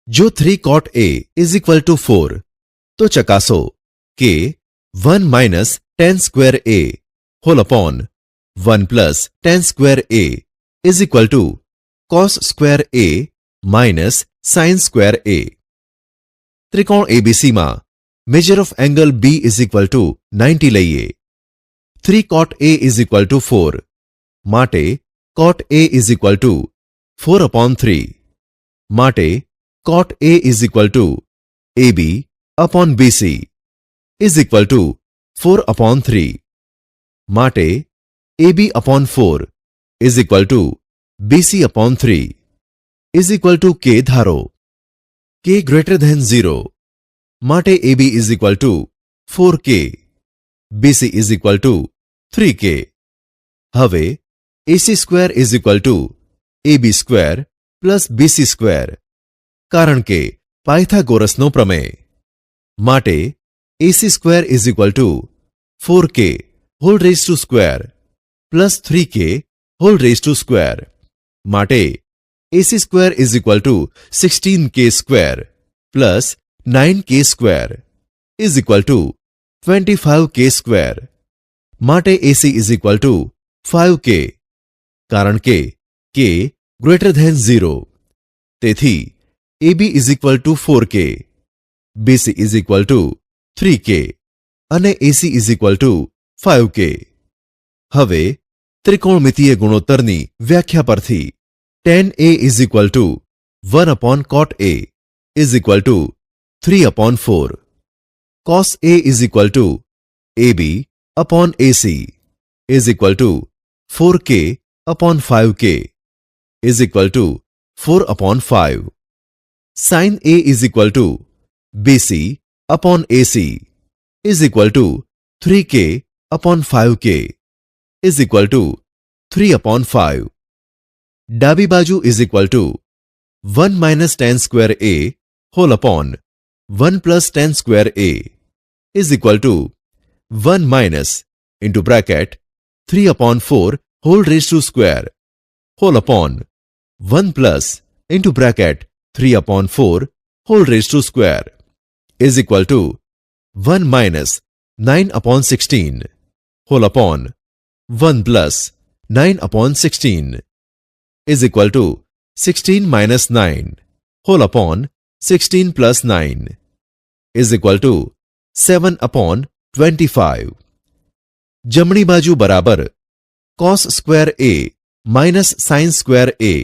Speaker 2: જો 3 cot A is equal to 4, તો ચકાસો કે 1 minus tan square A whole upon 1 plus tan square A is equal to cos square A માઇનસ sin સ્ક્વેર A. ત્રિકોણ ABCમાં measure of angle B is equal to 90 લઈએ. 3 cot A is equal to 4 માટે cot A is equal to 4 upon 3 માટે cot A is equal to AB upon BC is equal to 4 upon 3 માટે AB upon 4 is equal to BC upon 3 is equal to K ધારો. K greater than 0 માટે AB is equal to 4K, BC is equal to 3K. હવે AC square is equal to AB square plus BC square, કારણ કે પાયથાગોરસનો પ્રમેય. માટે AC square is equal to 4K whole raise to square plus 3K whole raise to square. માટે AC square is equal two 16K square plus 9K square is equal two 25K square. માટે AC is equal two 5K, કારણ કે K greater than 0. તેથી AB is equal to 4K, BC is equal to 3K અને AC is equal two 5K. હવે ત્રિકોણમિતીય ગુણોત્તરની વ્યાખ્યા પરથી tan A is equal to 1 upon cot A is equal to 3 upon 4, cos A is equal to AB upon AC is equal to 4K upon 5K is equal to 4 upon 5, sin A is equal to BC upon AC is equal to 3K upon 5K is equal to 3 upon 5. ડાબી બાજુ is equal to 1 minus tan square A whole upon 1 plus tan square A is equal to 1 minus into bracket 3 upon 4 whole raise to square whole upon 1 plus into bracket 3 upon 4 whole raise to square is equal to 1 minus 9 upon 16 whole upon 1 plus 9 upon 16 is equal to 16 minus 9 whole upon 16 plus 9 is equal to 7 upon 25. જમણી બાજુ બરાબર cos square A માઇનસ sin square A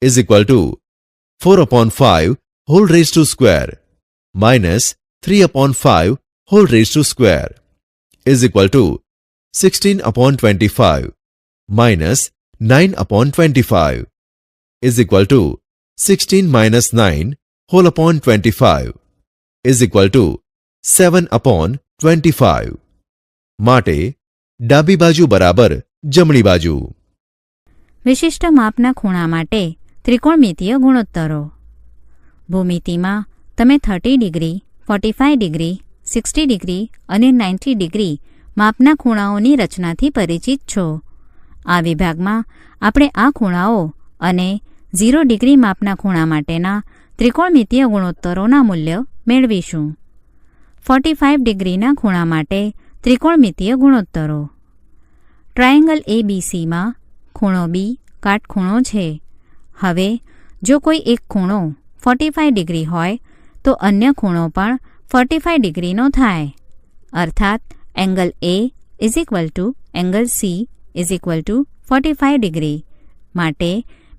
Speaker 2: is equal to 4 upon 5 whole raise to square minus 3 upon 5 whole raise to square is equal to 16 upon 25 minus 9 upon 25 is equal to 16 minus 9 whole upon 25 is equal to 7 upon 25. માટે ડાબી બાજુ બરાબર જમણી બાજુ.
Speaker 1: વિશિષ્ટ માપના ખૂણા માટે ત્રિકોણમિતીય ગુણોત્તરો. ભૂમિતિમાં તમે 30 ડિગ્રી, 45 ડિગ્રી, 60 ડિગ્રી અને 90 ડિગ્રી માપના ખૂણાઓની રચનાથી પરિચિત છો. આ વિભાગમાં આપણે આ ખૂણાઓ અને 0 ડિગ્રી માપના ખૂણા માટેના ત્રિકોણમિતીય ગુણોત્તરોના મૂલ્ય મેળવીશું. 45 ડિગ્રીના ખૂણા માટે ત્રિકોણમિતીય ગુણોત્તરો. ટ્રાયેંગલ ABCમાં ખૂણો B કાટખૂણો છે. હવે જો કોઈ એક ખૂણો 45 ડિગ્રી હોય તો અન્ય ખૂણો પણ 45 ડિગ્રીનો થાય. અર્થાત angle A is equal to angle C is equal to 45 degree. માટે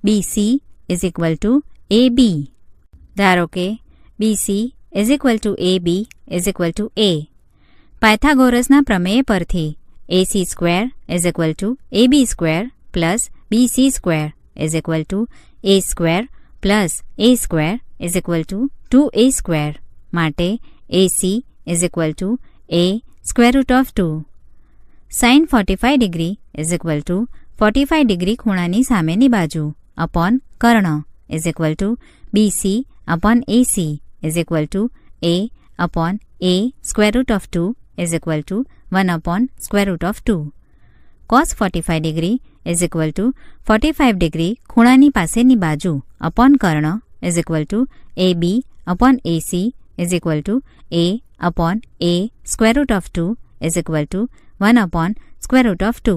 Speaker 1: BC is equal to AB. ધારો કે BC is equal to AB is equal to A. પાયથાગોરસના પ્રમેય પરથી AC square is equal to AB square plus BC square is equal to A square plus A square is equal to 2A square. માટે AC is equal to A square root of 2. Sign 45 degree is equal to 45 degree ખૂણાની સામેની બાજુ upon કર્ણ is equal to BC upon AC is equal to A upon A square root of 2 is equal to 1 upon square root of 2. Cos 45 degree is equal to 45 degree ખૂણાની પાસેની બાજુ upon કર્ણ is equal to AB upon AC is equal to A upon A square root of 2 is equal to 1 upon square root of 2.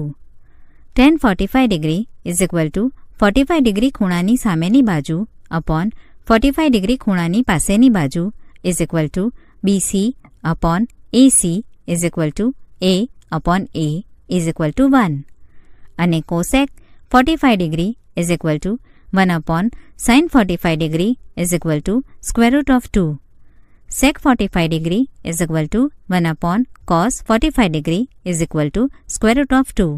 Speaker 1: tan 45 degree is equal to 45 degree ખૂણાની સામેની બાજુ upon 45 degree ખૂણાની પાસેની બાજુ is equal to BC upon AC is equal to A upon A is equal to 1. અને cosec 45 degree is equal to 1 upon sine 45 degree is equal two square root of 2. sec 45 degree is equal to 1 upon cos 45 degree is equal two square root of 2.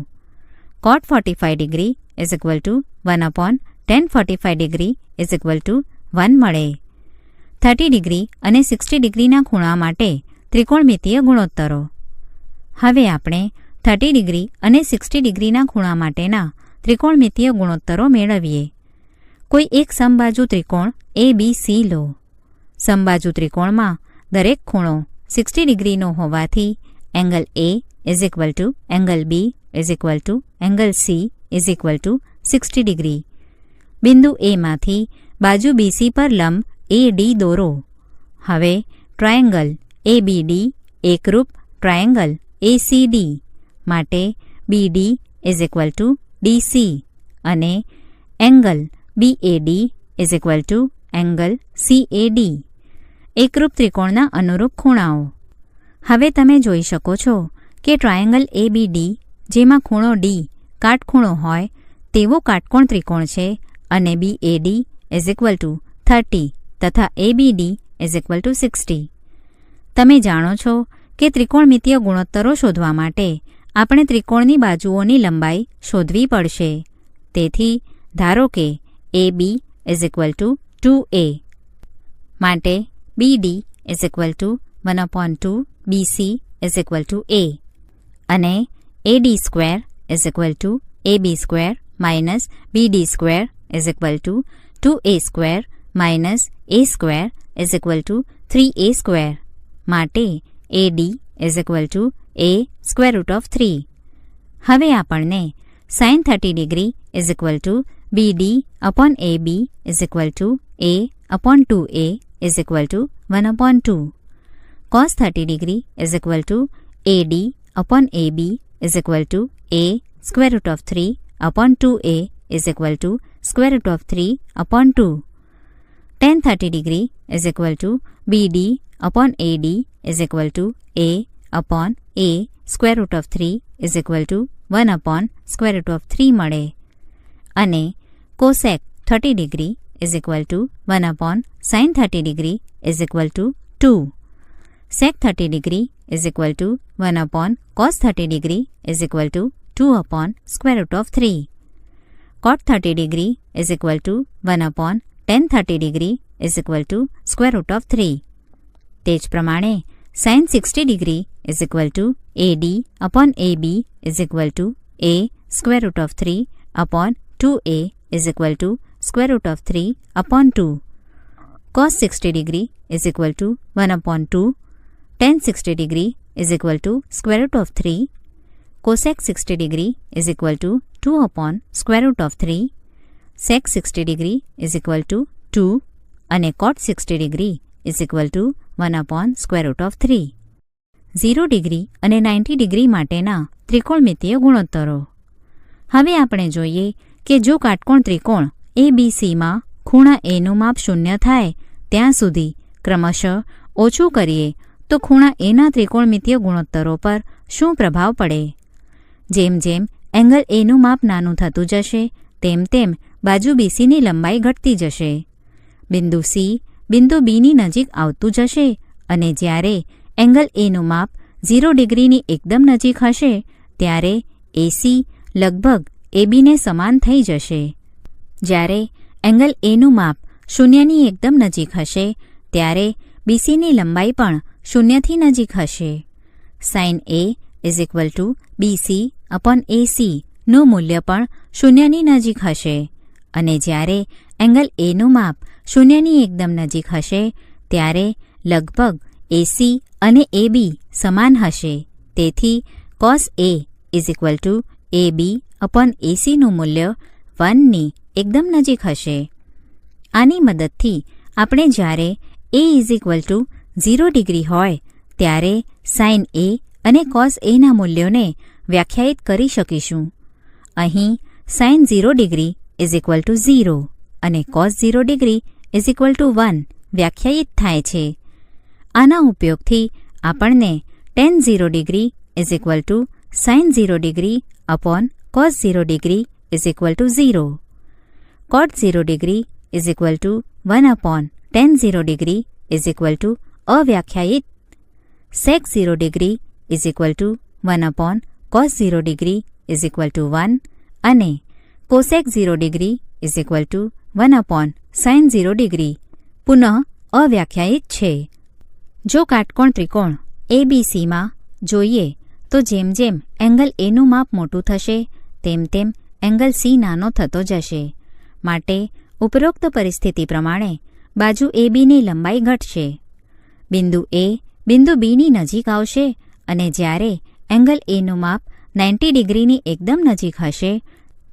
Speaker 1: cot 45 degree is equal to 1 upon tan 45 degree is equal to 1 મળે. 30 degree અને 60 ડિગ્રીના ખૂણા માટે ત્રિકોણમિતીય ગુણોત્તરો. હવે આપણે 30 degree અને 60 ડિગ્રીના ખૂણા માટેના ત્રિકોણમિતીય ગુણોત્તરો મેળવીએ. કોઈ એક સમબાજુ ત્રિકોણ ABC લો. સમબાજુ ત્રિકોણમાં દરેક ખૂણો 60 ડિગ્રીનો હોવાથી angle A is equal to angle B is equal to angle C is equal to 60 degree. બિંદુ A માંથી બાજુ BC પર લંબ AD દોરો. હવે ટ્રાયેંગલ ABD એકરૂપ ટ્રાયેંગલ ACD. માટે BD is equal two DC અને angle BAD is equal to angle CAD. એકરૂપ ત્રિકોણના અનુરૂપ ખૂણાઓ. હવે તમે જોઈ શકો છો કે ટ્રાયેંગલ ABD, જેમાં ખૂણો D કાટખૂણો હોય તેવો કાટકોણ ત્રિકોણ છે અને BAD = 30 તથા ABD = 60. તમે જાણો છો કે ત્રિકોણમિતીય ગુણોત્તરો શોધવા માટે આપણે ત્રિકોણની બાજુઓની લંબાઈ શોધવી પડશે. તેથી ધારો કે AB = 2A, માટે BD = 1/2 BC = A અને AD² = AB² minus BD² = 2A² minus A² = 3A², માટે AD = A√3. હવે આપણને sin 30° = BD/AB = A/2A = 1/2. cos 30° = AD/AB = A√3/2A = √3/2. tan 30° = BD/AD = A/√3 1/√3 મળે અને cosec 30° = 1/sin 30° = 2. sec 30° = 1/cos 30° = 2/√3. cot 30° = 1/tan 30° = √3. તે જ પ્રમાણે sin 60° = AD/AB = A/√3/2A √3/2. cos 60° = 1/2 tan 60° = √3. cosec 60° = 2/√3. sec 60° = 2 અને cot 60° = 1/√3. 0° અને 90° માટેના ત્રિકોણમિતીય ગુણોત્તરો. હવે આપણે જોઈએ કે જો કાટકોણ ત્રિકોણ ABCમાં ખૂણા Aનું માપ 0 થાય ત્યાં સુધી ક્રમશઃ ઓછું કરીએ તો ખૂણા Aના ત્રિકોણમિતીય ગુણોત્તરો પર શું પ્રભાવ પડે. જેમ જેમ એંગલ Aનું માપ નાનું થતું જશે તેમ તેમ બાજુ BCની લંબાઈ ઘટતી જશે. બિંદુ C બિંદુ Bની નજીક આવતું જશે અને જ્યારે એંગલ Aનું માપ 0°ની એકદમ નજીક હશે ત્યારે AC લગભગ ABને સમાન થઈ જશે. જ્યારે એંગલ Aનું માપ 0ની એકદમ નજીક હશે ત્યારે BCની લંબાઈ પણ 0થી નજીક હશે. sin A = BC/AC નું મૂલ્ય પણ 0ની નજીક હશે અને જ્યારે એંગલ Aનું માપ 0ની એકદમ નજીક હશે ત્યારે લગભગ AC અને AB સમાન હશે. તેથી cos A = AB/AC નું મૂલ્ય 1ની એકદમ નજીક હશે. આની મદદથી આપણે જ્યારે A = 0° હોય ત્યારે sin A અને cos A ના મૂલ્યોને વ્યાખ્યાયિત કરી શકીશું. અહીં sin 0° = 0 અને cos 0° = 1 વ્યાખ્યાયિત થાય છે. આના ઉપયોગથી આપણને tan 0° = sin 0°/cos 0° = 0. cot 0° = 1/tan 0° = અવ્યાખ્યાયિત. sec 0° = 1/cos 0° = 1 અને cosec 0° = 1/sin 0° પુનઃ અવ્યાખ્યાયિત છે. જો કાટકોણ ત્રિકોણ ABCમાં જોઈએ તો જેમ જેમ એંગલ Aનું માપ મોટું થશે તેમ તેમ એંગલ C નાનો થતો જશે. માટે ઉપરોક્ત પરિસ્થિતિ પ્રમાણે બાજુ ABની લંબાઈ ઘટશે. બિંદુ A બિંદુ Bની નજીક આવશે અને જ્યારે એંગલ Aનું માપ 90°ની એકદમ નજીક હશે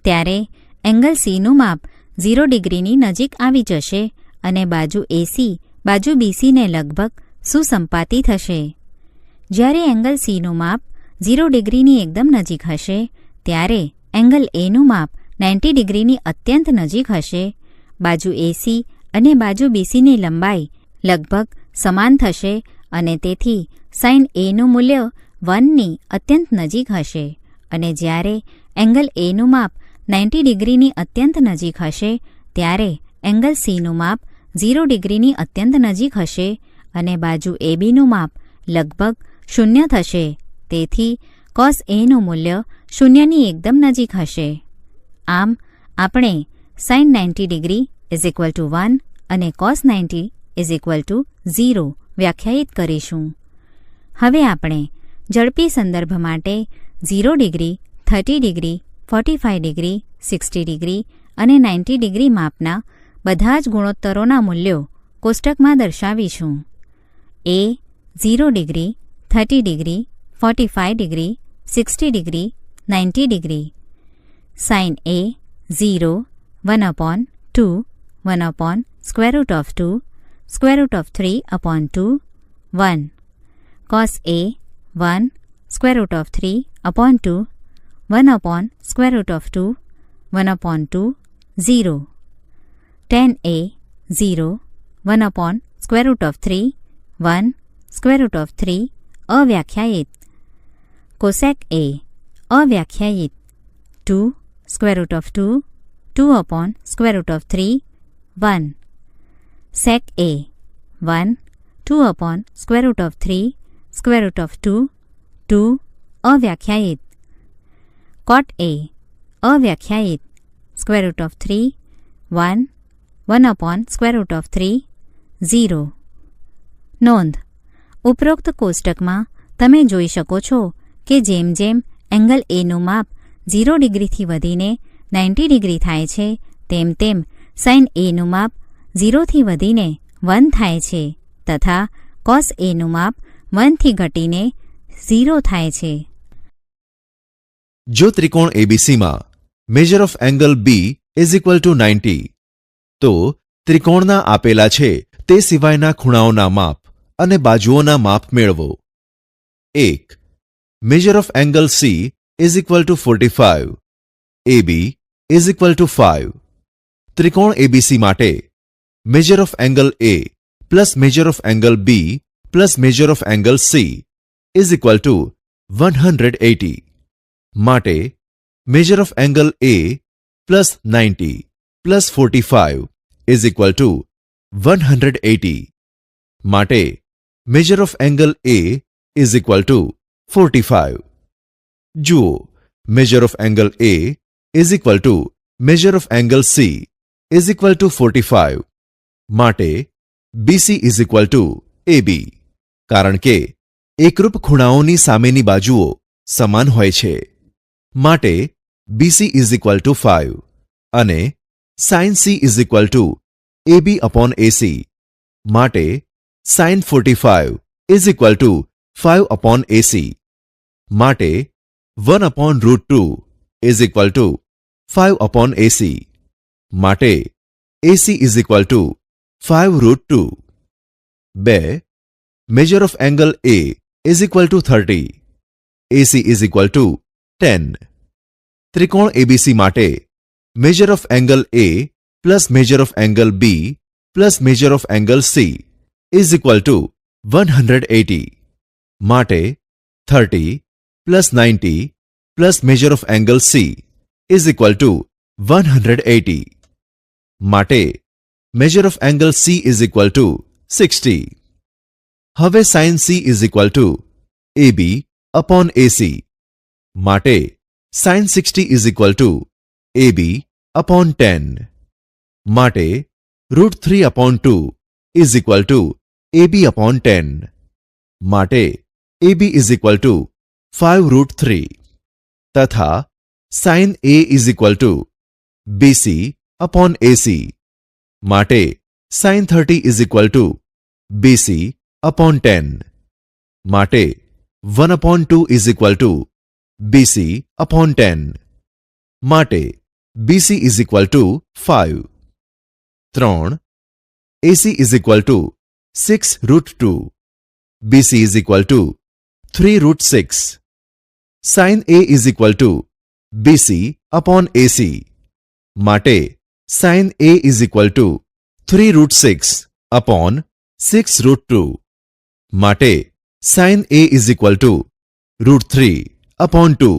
Speaker 1: ત્યારે એંગલ Cનું માપ 0°ની નજીક આવી જશે અને બાજુ AC બાજુ BCને લગભગ સુસંપાતી થશે. જ્યારે એંગલ Cનું માપ 0°ની એકદમ નજીક હશે ત્યારે એંગલ Aનું માપ 90°ની અત્યંત નજીક હશે. બાજુ AC અને બાજુ બીસીની લંબાઈ લગભગ સમાન થશે અને તેથી સાઇન એનું મૂલ્ય 1ની અત્યંત નજીક હશે અને જ્યારે એંગલ એનું માપ 90 ડિગ્રીની અત્યંત નજીક હશે ત્યારે એંગલ સીનું માપ 0 ડિગ્રીની અત્યંત નજીક હશે અને બાજુ એબીનું માપ લગભગ 0 થશે. તેથી કોસ એનું મૂલ્ય 0ની એકદમ નજીક હશે. આમ આપણે સાઇન 90 ડિગ્રી 1 અને કોસ 90 0 વ્યાખ્યાયિત કરીશું. હવે આપણે ઝડપી સંદર્ભ માટે 0 ડિગ્રી, 30 ડિગ્રી, 45 ડિગ્રી, 60 ડિગ્રી અને 90 ડિગ્રી માપના બધા જ ગુણોત્તરોના મૂલ્યો કોષ્ટકમાં દર્શાવીશું. એ 0 degree, 30 degree, 45 degree, 60 degree, 90 degree. Sign A 0, 1/2, 1/2, √3/2, 1. Cos A 1, √3/2, 1/2, 1/2, 0. Tan A 0, 1/3, 1, √3 અવ્યાખ્યાયિત. Cosec A અવ્યાખ્યાયિત. 2, √2, 2/3, 1. Sec A 1, 2/3, √2, 2 અવ્યાખ્યાયિત. Cot A અવ્યાખ્યાયિત. √3, 1, 1/3, 0. નોંધ: ઉપરોક્ત કોષ્ટકમાં તમે જોઈ શકો છો કે જેમ જેમ એંગલ એનું માપ 0 ડિગ્રીથી વધીને 90 ડિગ્રી થાય છે તેમ તેમ સાઇન એનું માપ 0થી વધીને 1 થાય છે તથા કોસ એનું માપ 1થી ઘટીને 0 થાય છે.
Speaker 2: જો ત્રિકોણ એબીસીમાં measure of angle B is equal to 90 તો ત્રિકોણના આપેલા છે તે સિવાયના ખૂણાઓના માપ અને બાજુઓના માપ મેળવો. 1. Measure of angle C is equal to 45, AB is equal to 5. ત્રિકોણ એબીસી માટે measure of angle A plus measure of angle B plus measure of angle C is equal to 180. માટે measure of angle A plus 90 plus 45 is equal to 180. માટે measure of angle A is equal to 45. જુઓ, measure of angle A is equal to measure of angle C is equal to 45. માટે BC is equal to એબી. કારણ કે એકરૂપ ખૂણાઓની સામેની બાજુઓ સમાન હોય છે. માટે બીસી ઇઝ ઇક્વલ ટુ 5 અને sine C is equal to AB upon AC. માટે sine 45 is equal to 5 upon AC. માટે 1/√2 is equal to 5 upon AC. માટે AC is equal to 5√2. 2. Measure of angle A is equal to 30, AC is equal to 10. ત્રિકોણ ABC માટે measure of angle A plus measure of angle B plus measure of angle C is equal to 180. માટે 30 plus 90 plus measure of angle C is equal to 180. માટે measure of angle C is equal to 60. હવે sine C is equal to AB upon AC. માટે sine 60 is equal to AB upon 10. માટે √3/2 is equal to AB upon 10. માટે AB is equal to 5√3. તથા sine A is equal to BC upon AC. માટે sine 30 is equal to BC upon 10. માટે 1/2 is equal to BC upon 10. માટે BC is equal to 5. 3. AC is equal to 6√2. BC is equal to 3√6. Sine A is equal to BC upon AC. માટે sine A is equal to 3√6 upon 6√2 માટે sin A is equal to √3 upon 2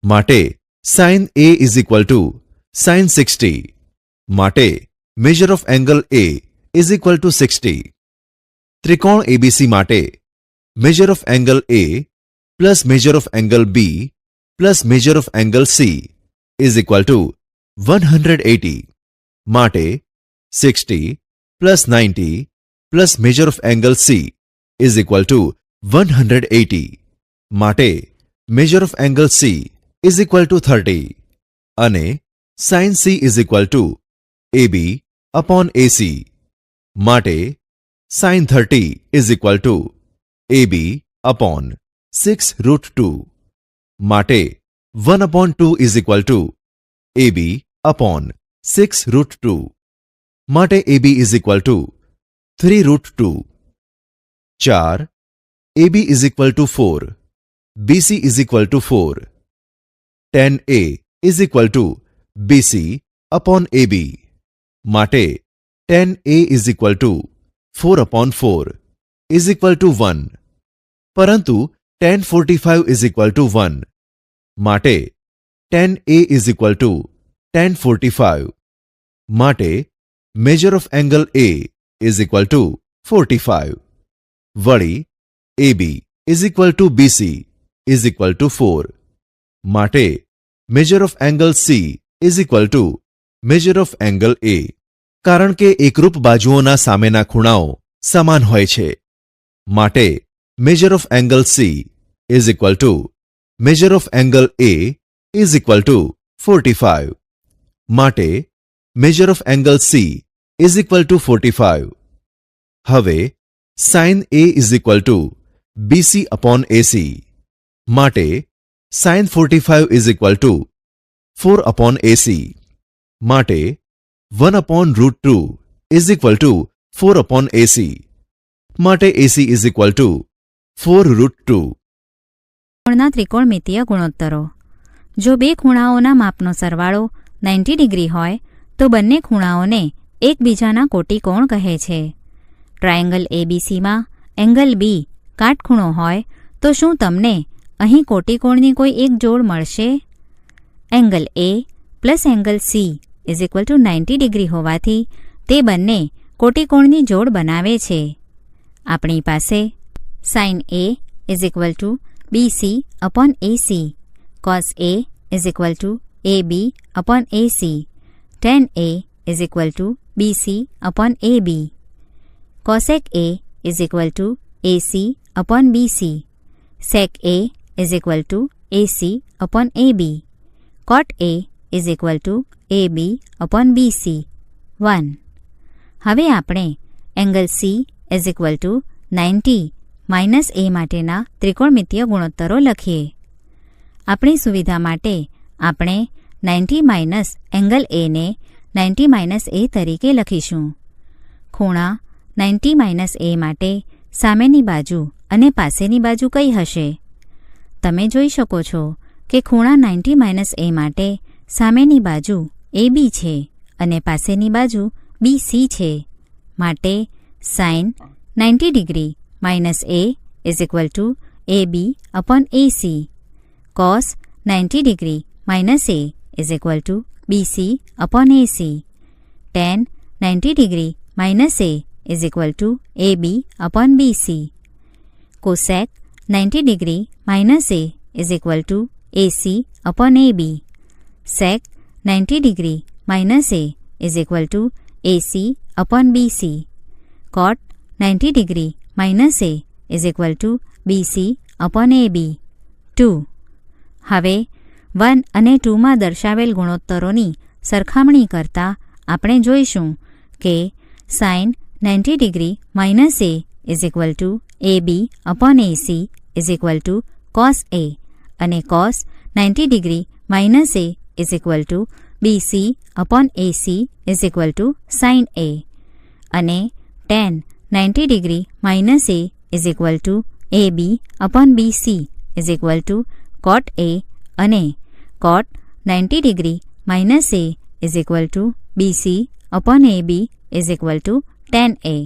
Speaker 2: માટે sin A is equal to sin 60 માટે measure of angle A is equal to 60. ત્રિકોણ ABC માટે measure of angle A plus measure of angle B plus measure of angle C is equal to 180 માટે 60 plus 90 plus measure of angle C is equal to 180 માટે measure of angle C is equal to 30 અને sin C is equal to AB upon AC માટે sin 30 is equal to AB upon 6√2 માટે 1 upon 2 is equal to AB upon 6√2 માટે AB is equal to 3√2. 4. AB is equal to 4. BC is equal to 4. tan A is equal to BC upon AB માટે tan A is equal to 4 upon 4 is equal to 1 પરંતુ tan 45 is equal to 1 માટે tan A is equal to tan 45 માટે measure of angle A is equal to 45 વળી AB is equal to BC is equal to 4 માટે measure of angle C is equal to measure of angle A કારણ કે એકરૂપ બાજુઓના સામેના ખૂણાઓ સમાન હોય છે માટે measure of angle C is equal to measure of angle A is equal to 45 માટે measure of angle C is equal to 45. હવે sin A is equal to BC upon AC માટે sin 45 is equal to 4 upon AC માટે 1 upon √2 is equal to 4 upon AC માટે AC is equal to 4√2.
Speaker 1: ત્રિકોણના ત્રિકોણમિતીય ગુણોત્તરો જો બે ખૂણાઓના માપનો સરવાળો 90 degree હોય તો બંને ખૂણાઓને એકબીજાના કોટિકોણ કહે છે. ટ્રાયેંગલ ABCમાં એંગલ B કાટખૂણો હોય તો શું તમને અહીં કોટિકોણની કોઈ એક જોડ મળશે? Angle A plus angle C is equal to 90 degree હોવાથી તે બંને કોટિકોણની જોડ બનાવે છે. આપણી પાસે sin A is equal to BC upon AC, cos A is equal to AB upon AC, tan A is equal to BC upon AB, cosec A is equal to AC upon BC, sec A is equal to AC upon AB, cot A is equal to AB upon BC 1. હવે આપણે angle C is equal to 90 minus A માટેના ત્રિકોણમિતીય ગુણોત્તરો લખીએ. આપણી સુવિધા માટે આપણે 90 minus angle A ને 90 minus A તરીકે લખીશું. ખૂણા 90 માઇનસ A માટે સામેની બાજુ અને પાસેની બાજુ કઈ હશે? તમે જોઈ શકો છો કે ખૂણા 90 માઇનસ A માટે સામેની બાજુ AB છે અને પાસેની બાજુ BC છે. માટે sine 90 degree minus A is equal to AB upon AC, cos 90 degree minus A is equal to BC upon AC, tan 90 degree minus A is equal to AB upon BC, cosec 90 degree minus A is equal to AC upon AB, sec 90 degree minus A is equal to AC upon BC, cot 90 degree minus A is equal to BC upon AB 2. હવે 1 અને 2માં દર્શાવેલ ગુણોત્તરોની સરખામણી કરતા આપણે જોઈશું કે sine 90 degree minus A is equal to AB upon AC is equal to cos A અને cos 90 degree minus A is equal to BC upon AC is equal to sin A અને tan 90 degree minus A is equal to AB upon BC is equal to cot A અને cot 90 degree minus A is equal to BC upon AB is equal to tan A.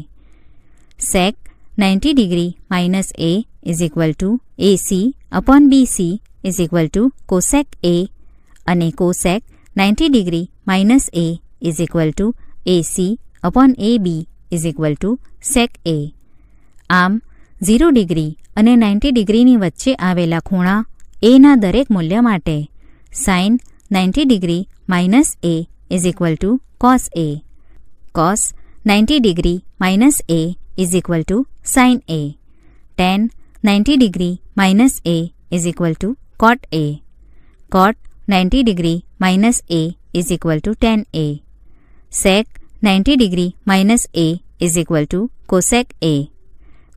Speaker 1: sec 90 degree minus A is equal to AC upon BC is equal to cosec A અને cosec 90 degree minus A is equal to AC upon AB is equal to sec A. આમ 0 degree અને 90 ડિગ્રીની વચ્ચે આવેલા ખૂણા A ના દરેક મૂલ્ય માટે sin 90 degree minus A is equal to cos A. cos 90 degree minus A is equal to sin A. tan 90 degree minus A is equal to cot A. cot 90 degree minus A is equal to tan A. sec 90 degree minus A is equal to cosec A.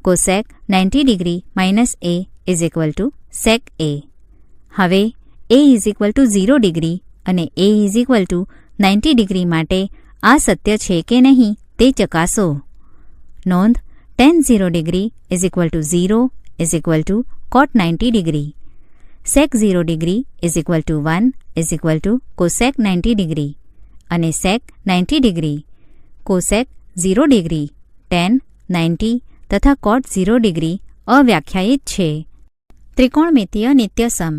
Speaker 1: cosec 90 degree minus A is equal to sec A. હવે A is equal two 0 degree અને A is equal to 90 degree માટે આ સત્ય છે કે નહીં તે ચકાસો. નોંધ, tan 0 degree is equal two 0 is equal to cot 90 degree. sec 0 degree is equal to 1 is equal to cosec 90 degree અને sec 90 degree, cosec 0 degree, tan 90 તથા cot 0 ડિગ્રી અવ્યાખ્યાયિત છે. ત્રિકોણમિતીય નિત્યસમ.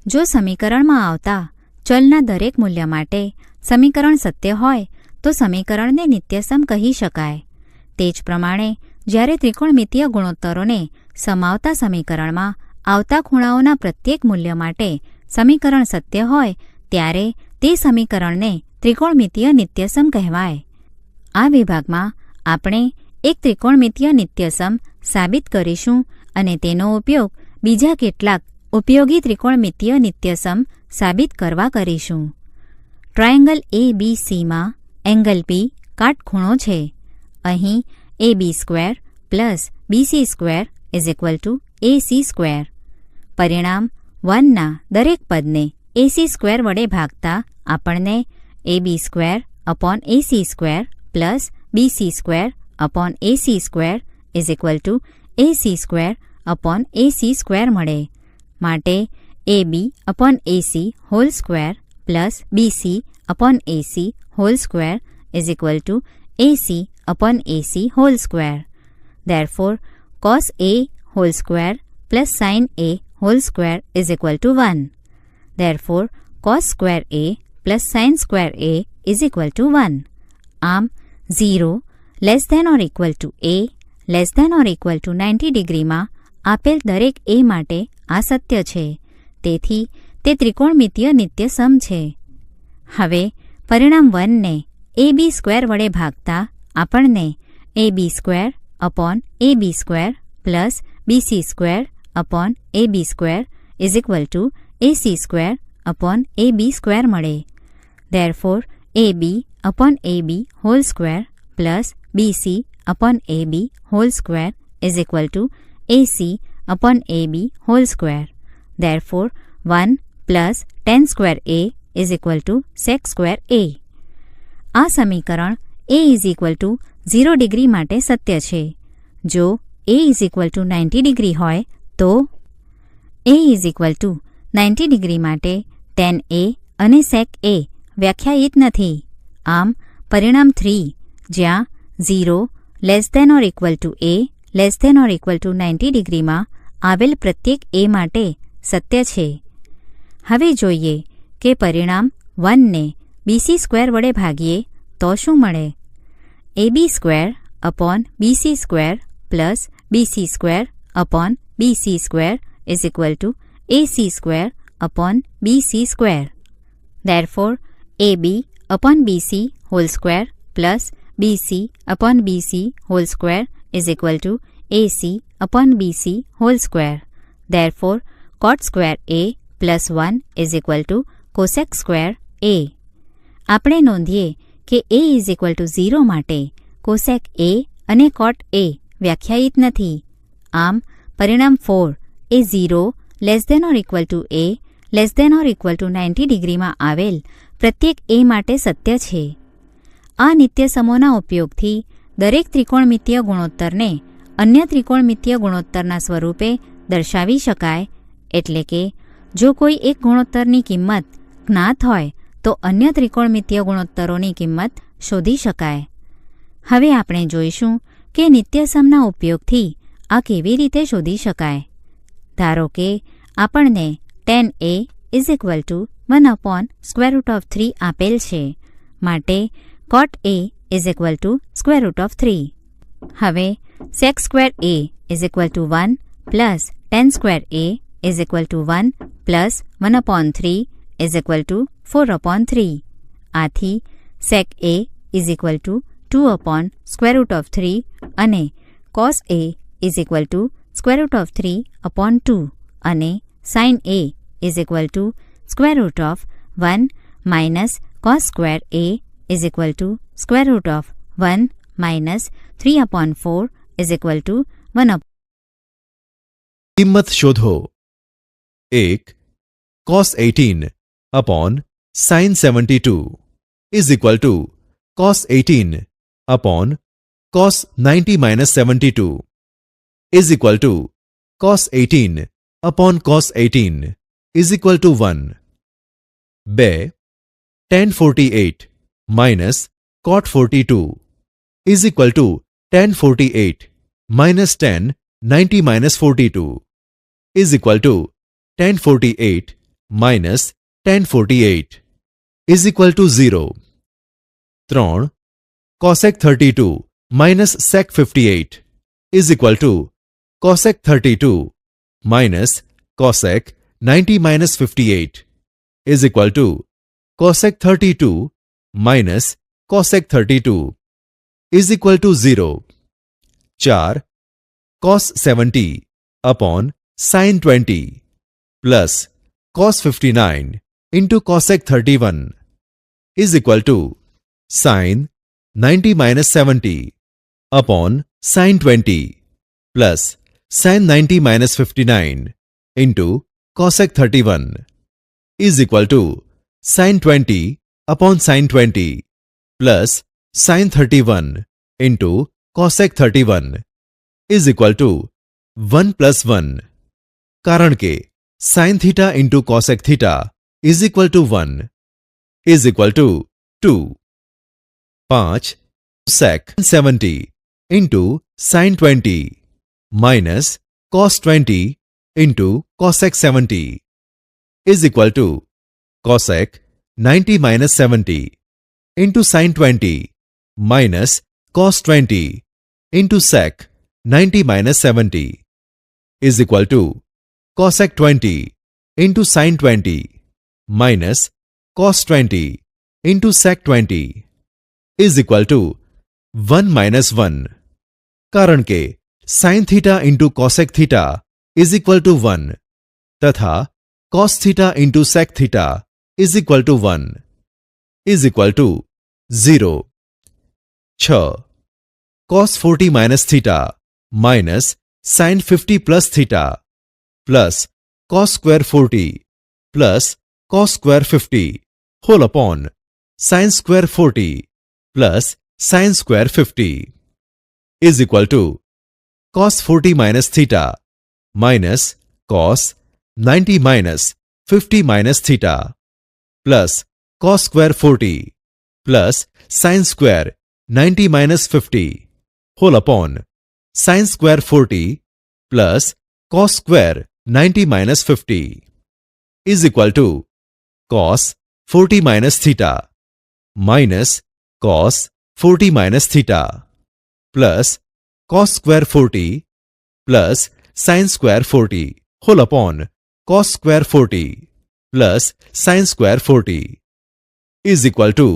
Speaker 1: જો સમીકરણમાં આવતા ચલના દરેક મૂલ્ય માટે સમીકરણ સત્ય હોય તો સમીકરણને નિત્યસમ કહી શકાય. તે જ પ્રમાણે જ્યારે ત્રિકોણમિતીય ગુણોત્તરોને સમાવતા સમીકરણમાં આવતા ખૂણાઓના પ્રત્યેક મૂલ્ય માટે સમીકરણ સત્ય હોય ત્યારે તે સમીકરણને ત્રિકોણમિતીય નિત્યસમ કહેવાય. આ વિભાગમાં આપણે એક ત્રિકોણમિતીય નિત્યસમ સાબિત કરીશું અને તેનો ઉપયોગ બીજા કેટલાક ઉપયોગી ત્રિકોણમિતીય નિત્યસમ સાબિત કરવા કરીશું. ટ્રાયેંગલ ABCમાં એંગલ P કાટખૂણો છે. અહીં AB² plus BC² is equal to AC². પરિણામ 1ના દરેક પદને AC² વડે ભાગતા આપણને AB² upon AC² plus BC² upon AC² is equal to AC² upon AC² મળે. માટે AB upon AC whole square plus BC upon AC whole square is equal to AC upon AC whole square. Therefore, cos A whole square plus sin A whole square is equal to 1. Therefore, cos square A plus sin square A is equal to 1. આમ 0 less than or equal to A less than or equal to 90 ડિગ્રીમાં આપેલ દરેક A માટે આ સત્ય છે. તેથી તે ત્રિકોણમિતીય નિત્યસમ છે. હવે પરિણામ 1ને AB² વડે ભાગતા આપણને AB² upon AB² plus BC² upon AB² is equal to AC² upon AB² મળે. Therefore, AB upon AB hall square plus BC upon AB hall square is equal to AC upon AB hall square. Therefore, 1 plus tan² A is equal two sec² A. આ સમીકરણ A is equal two 0 degree માટે સત્ય છે. જો A is equal to 90 degree હોય તો A is equal to 90 degree માટે tan A અને sec A વ્યાખ્યાયિત નથી. આમ પરિણામ 3 જ્યાં 0 less than or equal to A less than or equal to 90 ડિગ્રીમાં આવેલ પ્રત્યેક A માટે સત્ય છે. હવે જોઈએ કે પરિણામ 1ને BC² વડે ભાગીએ તો શું મળે. AB² upon BC² plus BC² upon BC² is equal to AC² upon BC². Therefore, AB upon BC hall square plus BC upon BC hall square is equal to AC upon BC hall square. Therefore, cot² A plus 1 is equal two cosec² A. આપણે નોંધીએ કે A is equal two 0 માટે cosec A અને cot A વ્યાખ્યાયિત નથી. આમ પરિણામ 4 એ 0 less than or equal to A less than or equal to 90 ડિગ્રીમાં આવેલ પ્રત્યેક A માટે સત્ય છે. આ નિત્યસમોના ઉપયોગથી દરેક ત્રિકોણમિતીય ગુણોત્તરને અન્ય ત્રિકોણમિતીય ગુણોત્તરના સ્વરૂપે દર્શાવી શકાય. એટલે કે જો કોઈ એક ગુણોત્તરની કિંમત જ્ઞાત હોય તો અન્ય ત્રિકોણમિતીય ગુણોત્તરોની કિંમત શોધી શકાય. હવે આપણે જોઈશું કે નિત્યસમના ઉપયોગથી આ કેવી રીતે શોધી શકાય. ધારો કે આપણને tan a is equal two 1/√3 આપેલ છે, માટે cot a is equal to √3. હવે sec² a is equal to 1 plus tan² a is equal to 1 plus 1/3 is equal two 4/3. આથી sec a is equal two 2/√3 અને cos a is equal two √3/2 અને sin a is equal to √1 minus cos² a is equal to √1 minus 3/4 is equal to 1.
Speaker 2: કિંમત શોધો. 1. cos 18 upon sin 72 is equal to cos 18 upon cos 90-72 is equal to cos 18 upon cos 18 is equal to 1. 2. tan 48 minus cot 42 is equal to tan 48 minus tan 90-42 is equal to tan 48 minus tan 48 is equal to 0. 3. cosec 32 minus sec 58 is equal to cosec 32 minus cosec 90-58 is equal to cosec 32 minus cosec 32 is equal to 0. 4. cos 70 upon sin 20 plus cos 59 into cosec 31 is equal to sin 90-70 upon sin 20 plus sin 90-59 into cosec 31 is equal to sin 20 upon sin 20 plus sin 31 into cosec 31 is equal to 1 plus 1. કારણ કે sin theta into cosec theta is equal to 1 is equal to 2. 5. sec 70 into sin 20 minus cos 20 into cosec 70 is equal to cosec 90-70 into sin 20 minus cos 20 into sec 90-70 is equal to cosec 20 into sin 20 minus cos 20 into sec 20 is equal to 1 minus 1. કારણ કે sin theta into cosec theta is equal to 1 તથા cos theta into sec theta is equal to 1 is equal to 0. 6. cos 40 minus theta minus sin 50 plus theta plus cos square 40 plus cos square 50 whole upon sin square 40 plus sin square 50 is equal to cos 40 minus theta minus cos 90 minus 50 minus theta plus cos square 40 plus sin square 90 minus 50 whole upon sin square 40 plus cos square 90 minus 50 is equal to cos 40 minus theta minus cos 40 minus theta plus cos square 40 plus sin square 40 whole upon cos square 40 plus sin square 40 is equal to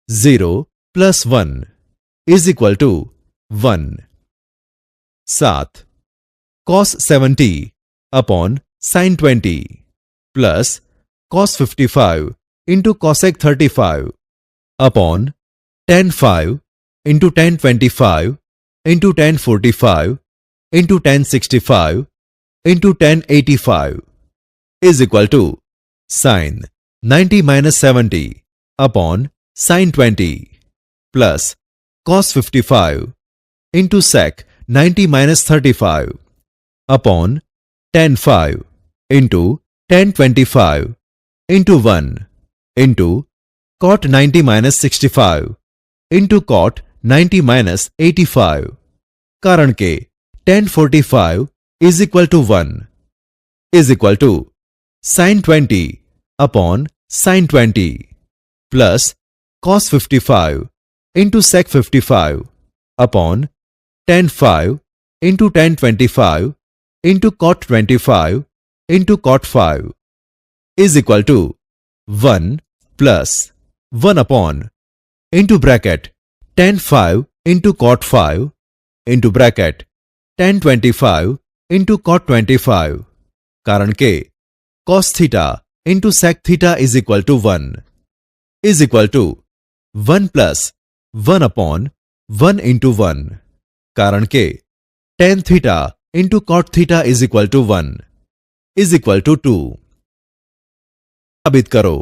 Speaker 2: 0 plus 1 is equal to 1. 7. cos 70 upon sin 20 plus cos 55 into cosec 35 upon tan 5 into tan 25 into tan 45 into tan 65 into tan 85 is equal to sin 90-70 upon sin 20 plus cos 55 into sec 90-35 upon tan 5 into tan 25 into 1 into cot 90-65 into cot 90 minus 85 કારણ કે tan 45 is equal to 1 is equal to sin 20 upon sin 20 plus cos 55 into sec 55 upon tan 5 into tan 25 into cot 25 into cot 5 is equal to 1 plus 1 upon into bracket tan 5 into cot 5 into bracket tan 25 into cot 25 કારણ કે cos theta into sec theta is equal to 1 is equal to 1 plus 1 upon 1 into 1 કારણ કે tan theta into cot theta is equal to 1 is equal to 2 સાબિત કરો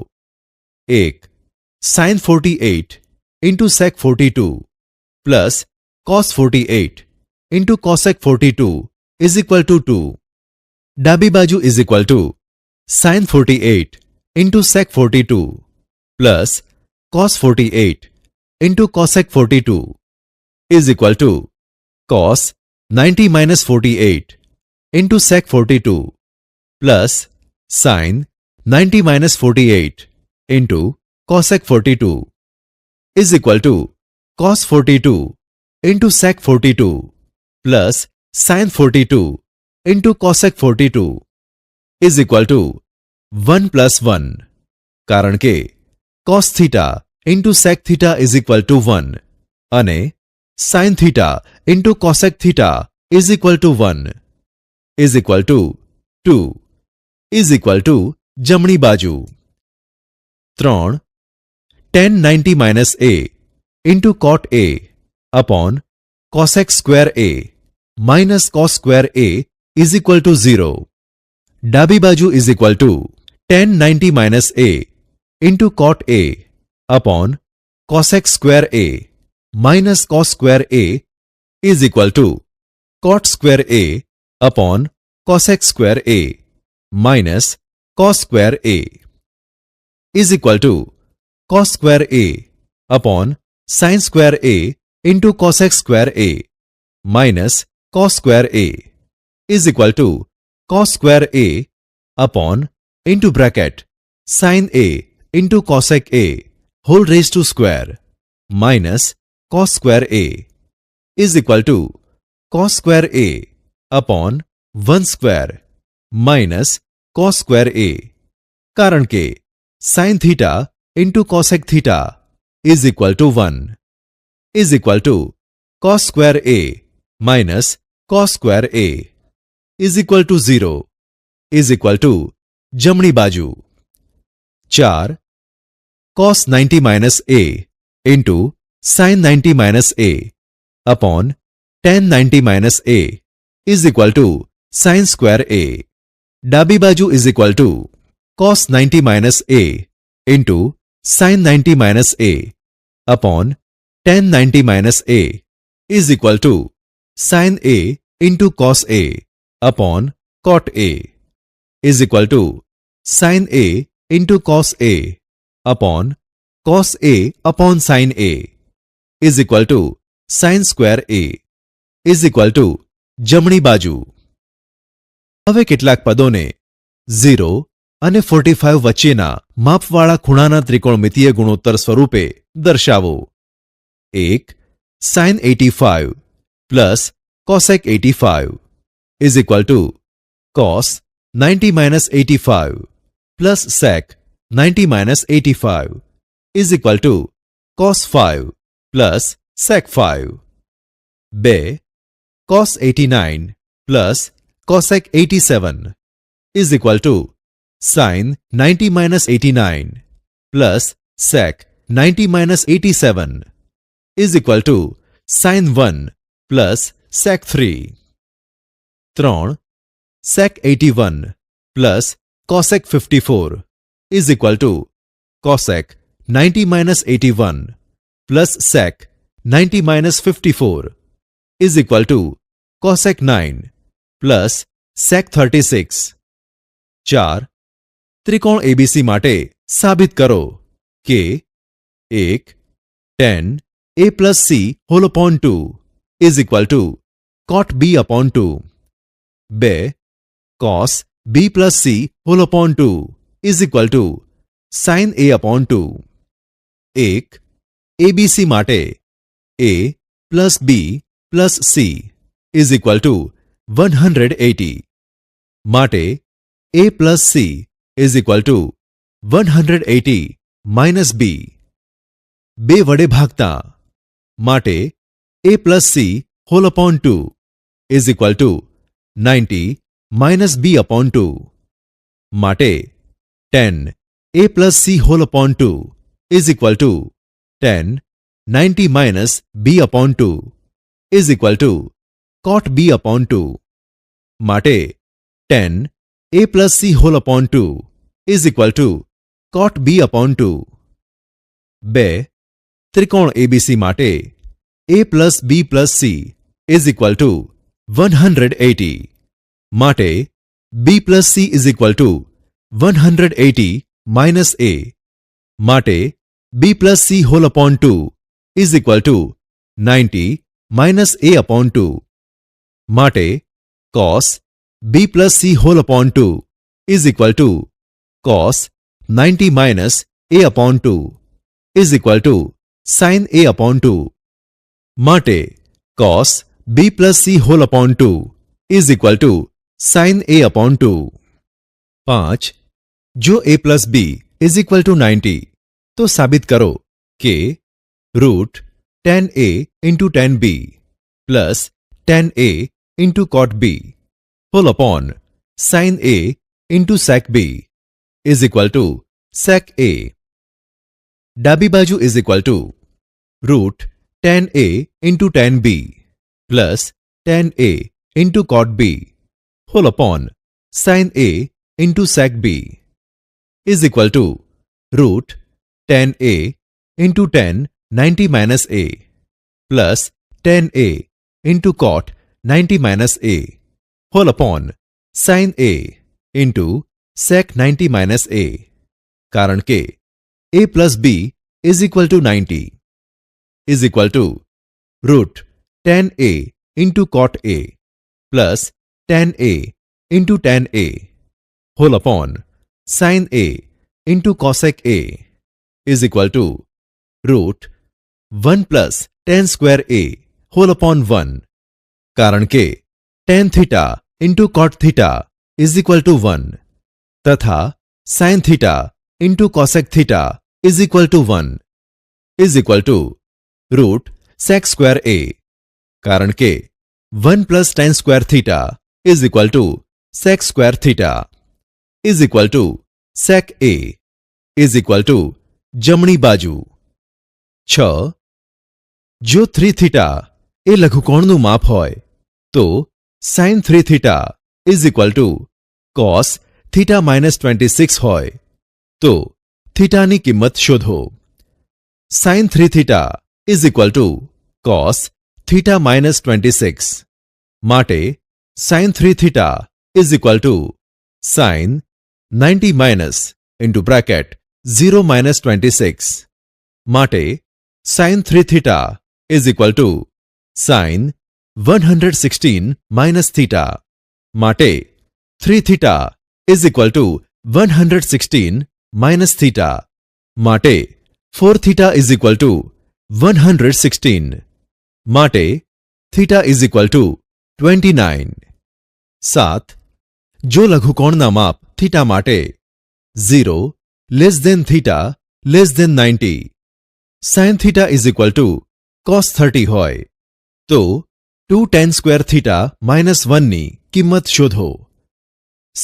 Speaker 2: 1 sin 48 into sec 42 plus cos 48 into cosec 42 is equal to 2 ડાબી બાજુ is equal to sin 48 into sec 42 plus cos 48 into cosec 42 is equal to cos 90 minus 48 into sec 42 plus sin 90 minus 48 into cosec 42 is equal to cos 42 into sec 42 plus sin 42 into cosec 42 is equal to 1 plus 1 કારણ કે cos theta into sec theta is equal to 1 અને sin theta into cosec theta is equal to 1 is equal to 2 is equal to જમણી બાજુ 3 tan 90 minus a into cot a upon cosec square a minus cos square a is equal to 0 ડાબી બાજુ is equal to tan 90 minus a into cot a upon cosec square a minus cos square a is equal to cot square a upon cosec square a minus cos square a is equal to cos square a upon sin square a into cosec square a minus cos square a is equal to cos square a upon into bracket sin a into cosec a whole raised to square minus cos square a is equal to cos square a upon 1 square minus cos square a કારણ કે sin theta into cosec theta is equal to 1 is equal to cos square a minus cos square a is equal to 0 is equal to જમણી બાજુ 4 cos 90 minus a into sin 90 minus a upon tan 90 minus a is equal to sin square a ડાબી બાજુ is equal to cos 90 minus a into sin 90 minus a upon tan 90 minus a is equal to sin a into cos a upon cot a is equal to sin a into cos a upon cos a upon sin a is equal to sin square a is equal to જમણી બાજુ હવે કેટલાક પદોને 0 અને 45 વચ્ચેના માપવાળા ખૂણાના ત્રિકોણમિતીય ગુણોત્તર સ્વરૂપે દર્શાવો 1 sin 85 plus cosec 85 is equal to cos 90 minus 85 plus sec 90 minus 85 is equal to cos 5 plus sec 5 2 cos 89 plus cosec 87 is equal to sin 90 minus 89 plus sec 90 minus 87 is equal to sin 1 plus sec 3 3 sec 81 plus cosec 54 is equal to cosec 90 minus 81 plus sec 90 minus 54 is equal to cosec 9 plus sec 36 4 ત્રિકોણ ABC માટે સાબિત કરો કે 1 tan a plus c whole upon 2 is equal to cot b upon 2. 2. Cos b plus c whole upon 2 is equal to sin a upon 2. 1. abc માટે a plus b plus c is equal to 180. માટે a plus c is equal to 180 minus b. 2 વડે ભાગતા માટે a plus c whole upon 2 is equal to 90 minus b upon 2. માટે 10 a plus c whole upon 2 is equal to 10 90 minus b upon 2 is equal to cot b upon 2. માટે 10 a plus c whole upon 2 is equal to cot b upon 2. 2. ત્રિકોણ ABC માટે a plus b plus c is equal to 180. માટે b plus c is equal to 180 minus a. માટે b plus c whole upon 2 is equal to 90 minus a upon 2. માટે cos b plus c whole upon 2 is equal to cos 90 minus a upon 2 is equal to sin a upon 2. માટે cos b plus c whole upon 2 is equal to sin a upon 2. 5. જો a plus b is equal to 90 તો સાબિત કરો કે root tan a into tan b plus tan a into cot b whole upon sin a into sec b is equal to sec a. ડાબી બાજુ is equal to root tan a into tan b plus tan a into cot b whole upon sin a into sec b is equal to root tan a into tan 90 minus a plus tan a into cot 90 minus a whole upon sin a into sec 90 minus a. કારણ કે a plus b is equal to 90 is equal to root tan a into cot a plus tan a into tan a whole upon sin a into cosec a is equal to root 1 plus tan square a whole upon 1. કારણ કે tan theta into cot theta is equal to 1 તથા sin theta into cosec theta is equal to 1 is equal to root sec square a. કારણ કે 1 plus tan square theta is equal to sec square theta is equal to sec a is equal to જમણી બાજુ. 6. જો 3 theta એ લઘુકોણનું માપ હોય તો sin 3 theta is equal to cos theta minus 26 હોય તો થીટાની કિંમત શોધો. sin 3 theta is equal to cos theta minus 26. માટે sin 3 theta is equal to sin 90 minus into bracket 0 minus 26. માટે sin 3 theta is equal to sin 116 minus theta. માટે 3 theta is equal to 116 minus theta. માટે 4 theta is equal to 116. માટે theta is equal to 29. 7. જો લઘુકોણના માપ theta માટે 0 less than theta less than 90 sin theta is equal to cos 30 હોય તો 2 tan square theta minus 1 ની કિંમત શોધો.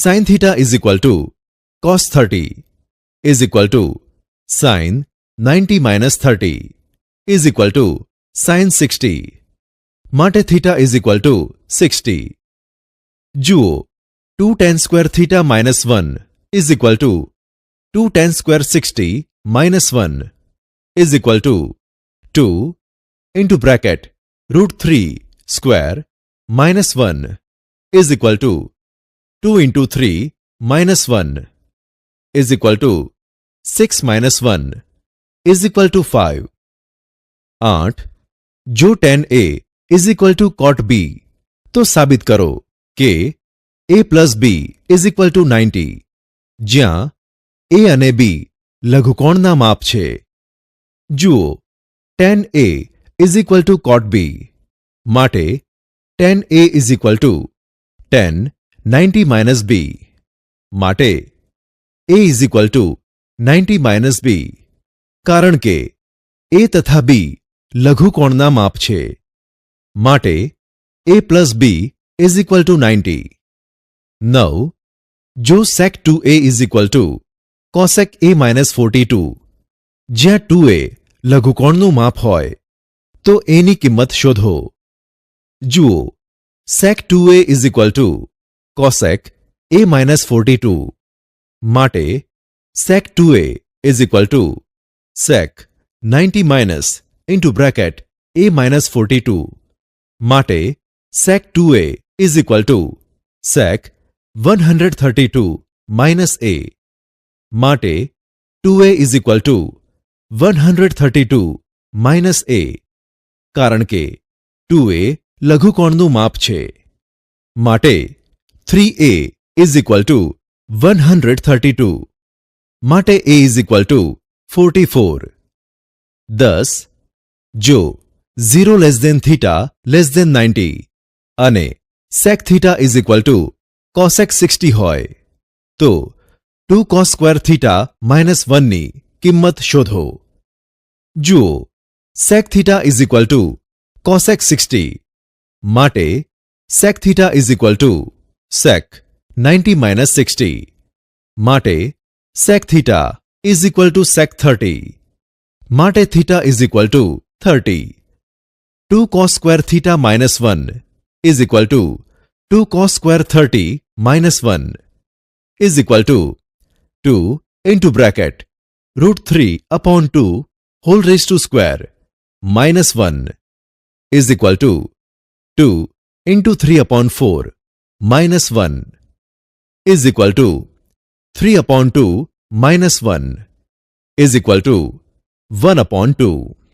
Speaker 2: sin theta is equal to cos 30 is equal to sin 90 minus 30 is equal to sin 60. માટે theta is equal to 60. જુઓ 2 tan square theta minus 1 is equal to 2 tan square 60 minus 1 is equal to 2 into bracket root 3 square minus 1 is equal to 2 into 3 minus 1 is equal to 6 minus 1 is equal to 5. 8. જો tan A is equal to cot B, તો સાબિત કરો કે A plus B is equal to 90, જ્યાં A અને B લઘુકોણના માપ છે. જુઓ, tan A is equal to cot B, માટે tan A is equal to tan 90 minus B, માટે A is equal to 90 minus B, કારણ કે A તથા B લઘુકોણના માપ છે, માટે A plus B is equal to 90. 9. જો sec 2A is equal to cosec A minus 42, જ્યાં 2A લઘુકોણનું માપ હોય, તો A ની કિંમત શોધો. જુઓ, sec 2A is equal to cosec A minus 42, માટે sec 2A is equal to sec 90 minus into bracket A minus 42, માટે sec 2A is equal to sec 132 minus A, માટે 2A is equal two 132 minus A, કારણ કે 2A લઘુકોણનું માપ છે, માટે 3A is equal two 132, માટે A is equal two 44. 10. જો 0 less than theta less than 90 અને sec theta is equal to cosec 60 હોય, તો 2 cos સ્ક્વેર થીટા માઇનસ 1 ની કિંમત શોધો. જુઓ, sec theta is equal to cosec 60, માટે sec theta is equal to sec 90 minus 60, માટે sec theta is equal to sec 30, માટે theta is equal to 30. 2 cos square theta minus 1 is equal to 2 cos square 30 minus 1 is equal to 2 into bracket √3/2 whole raise to square minus 1 is equal to 2 into 3/4 minus 1 is equal two 3/2 minus 1 is equal two 1/2.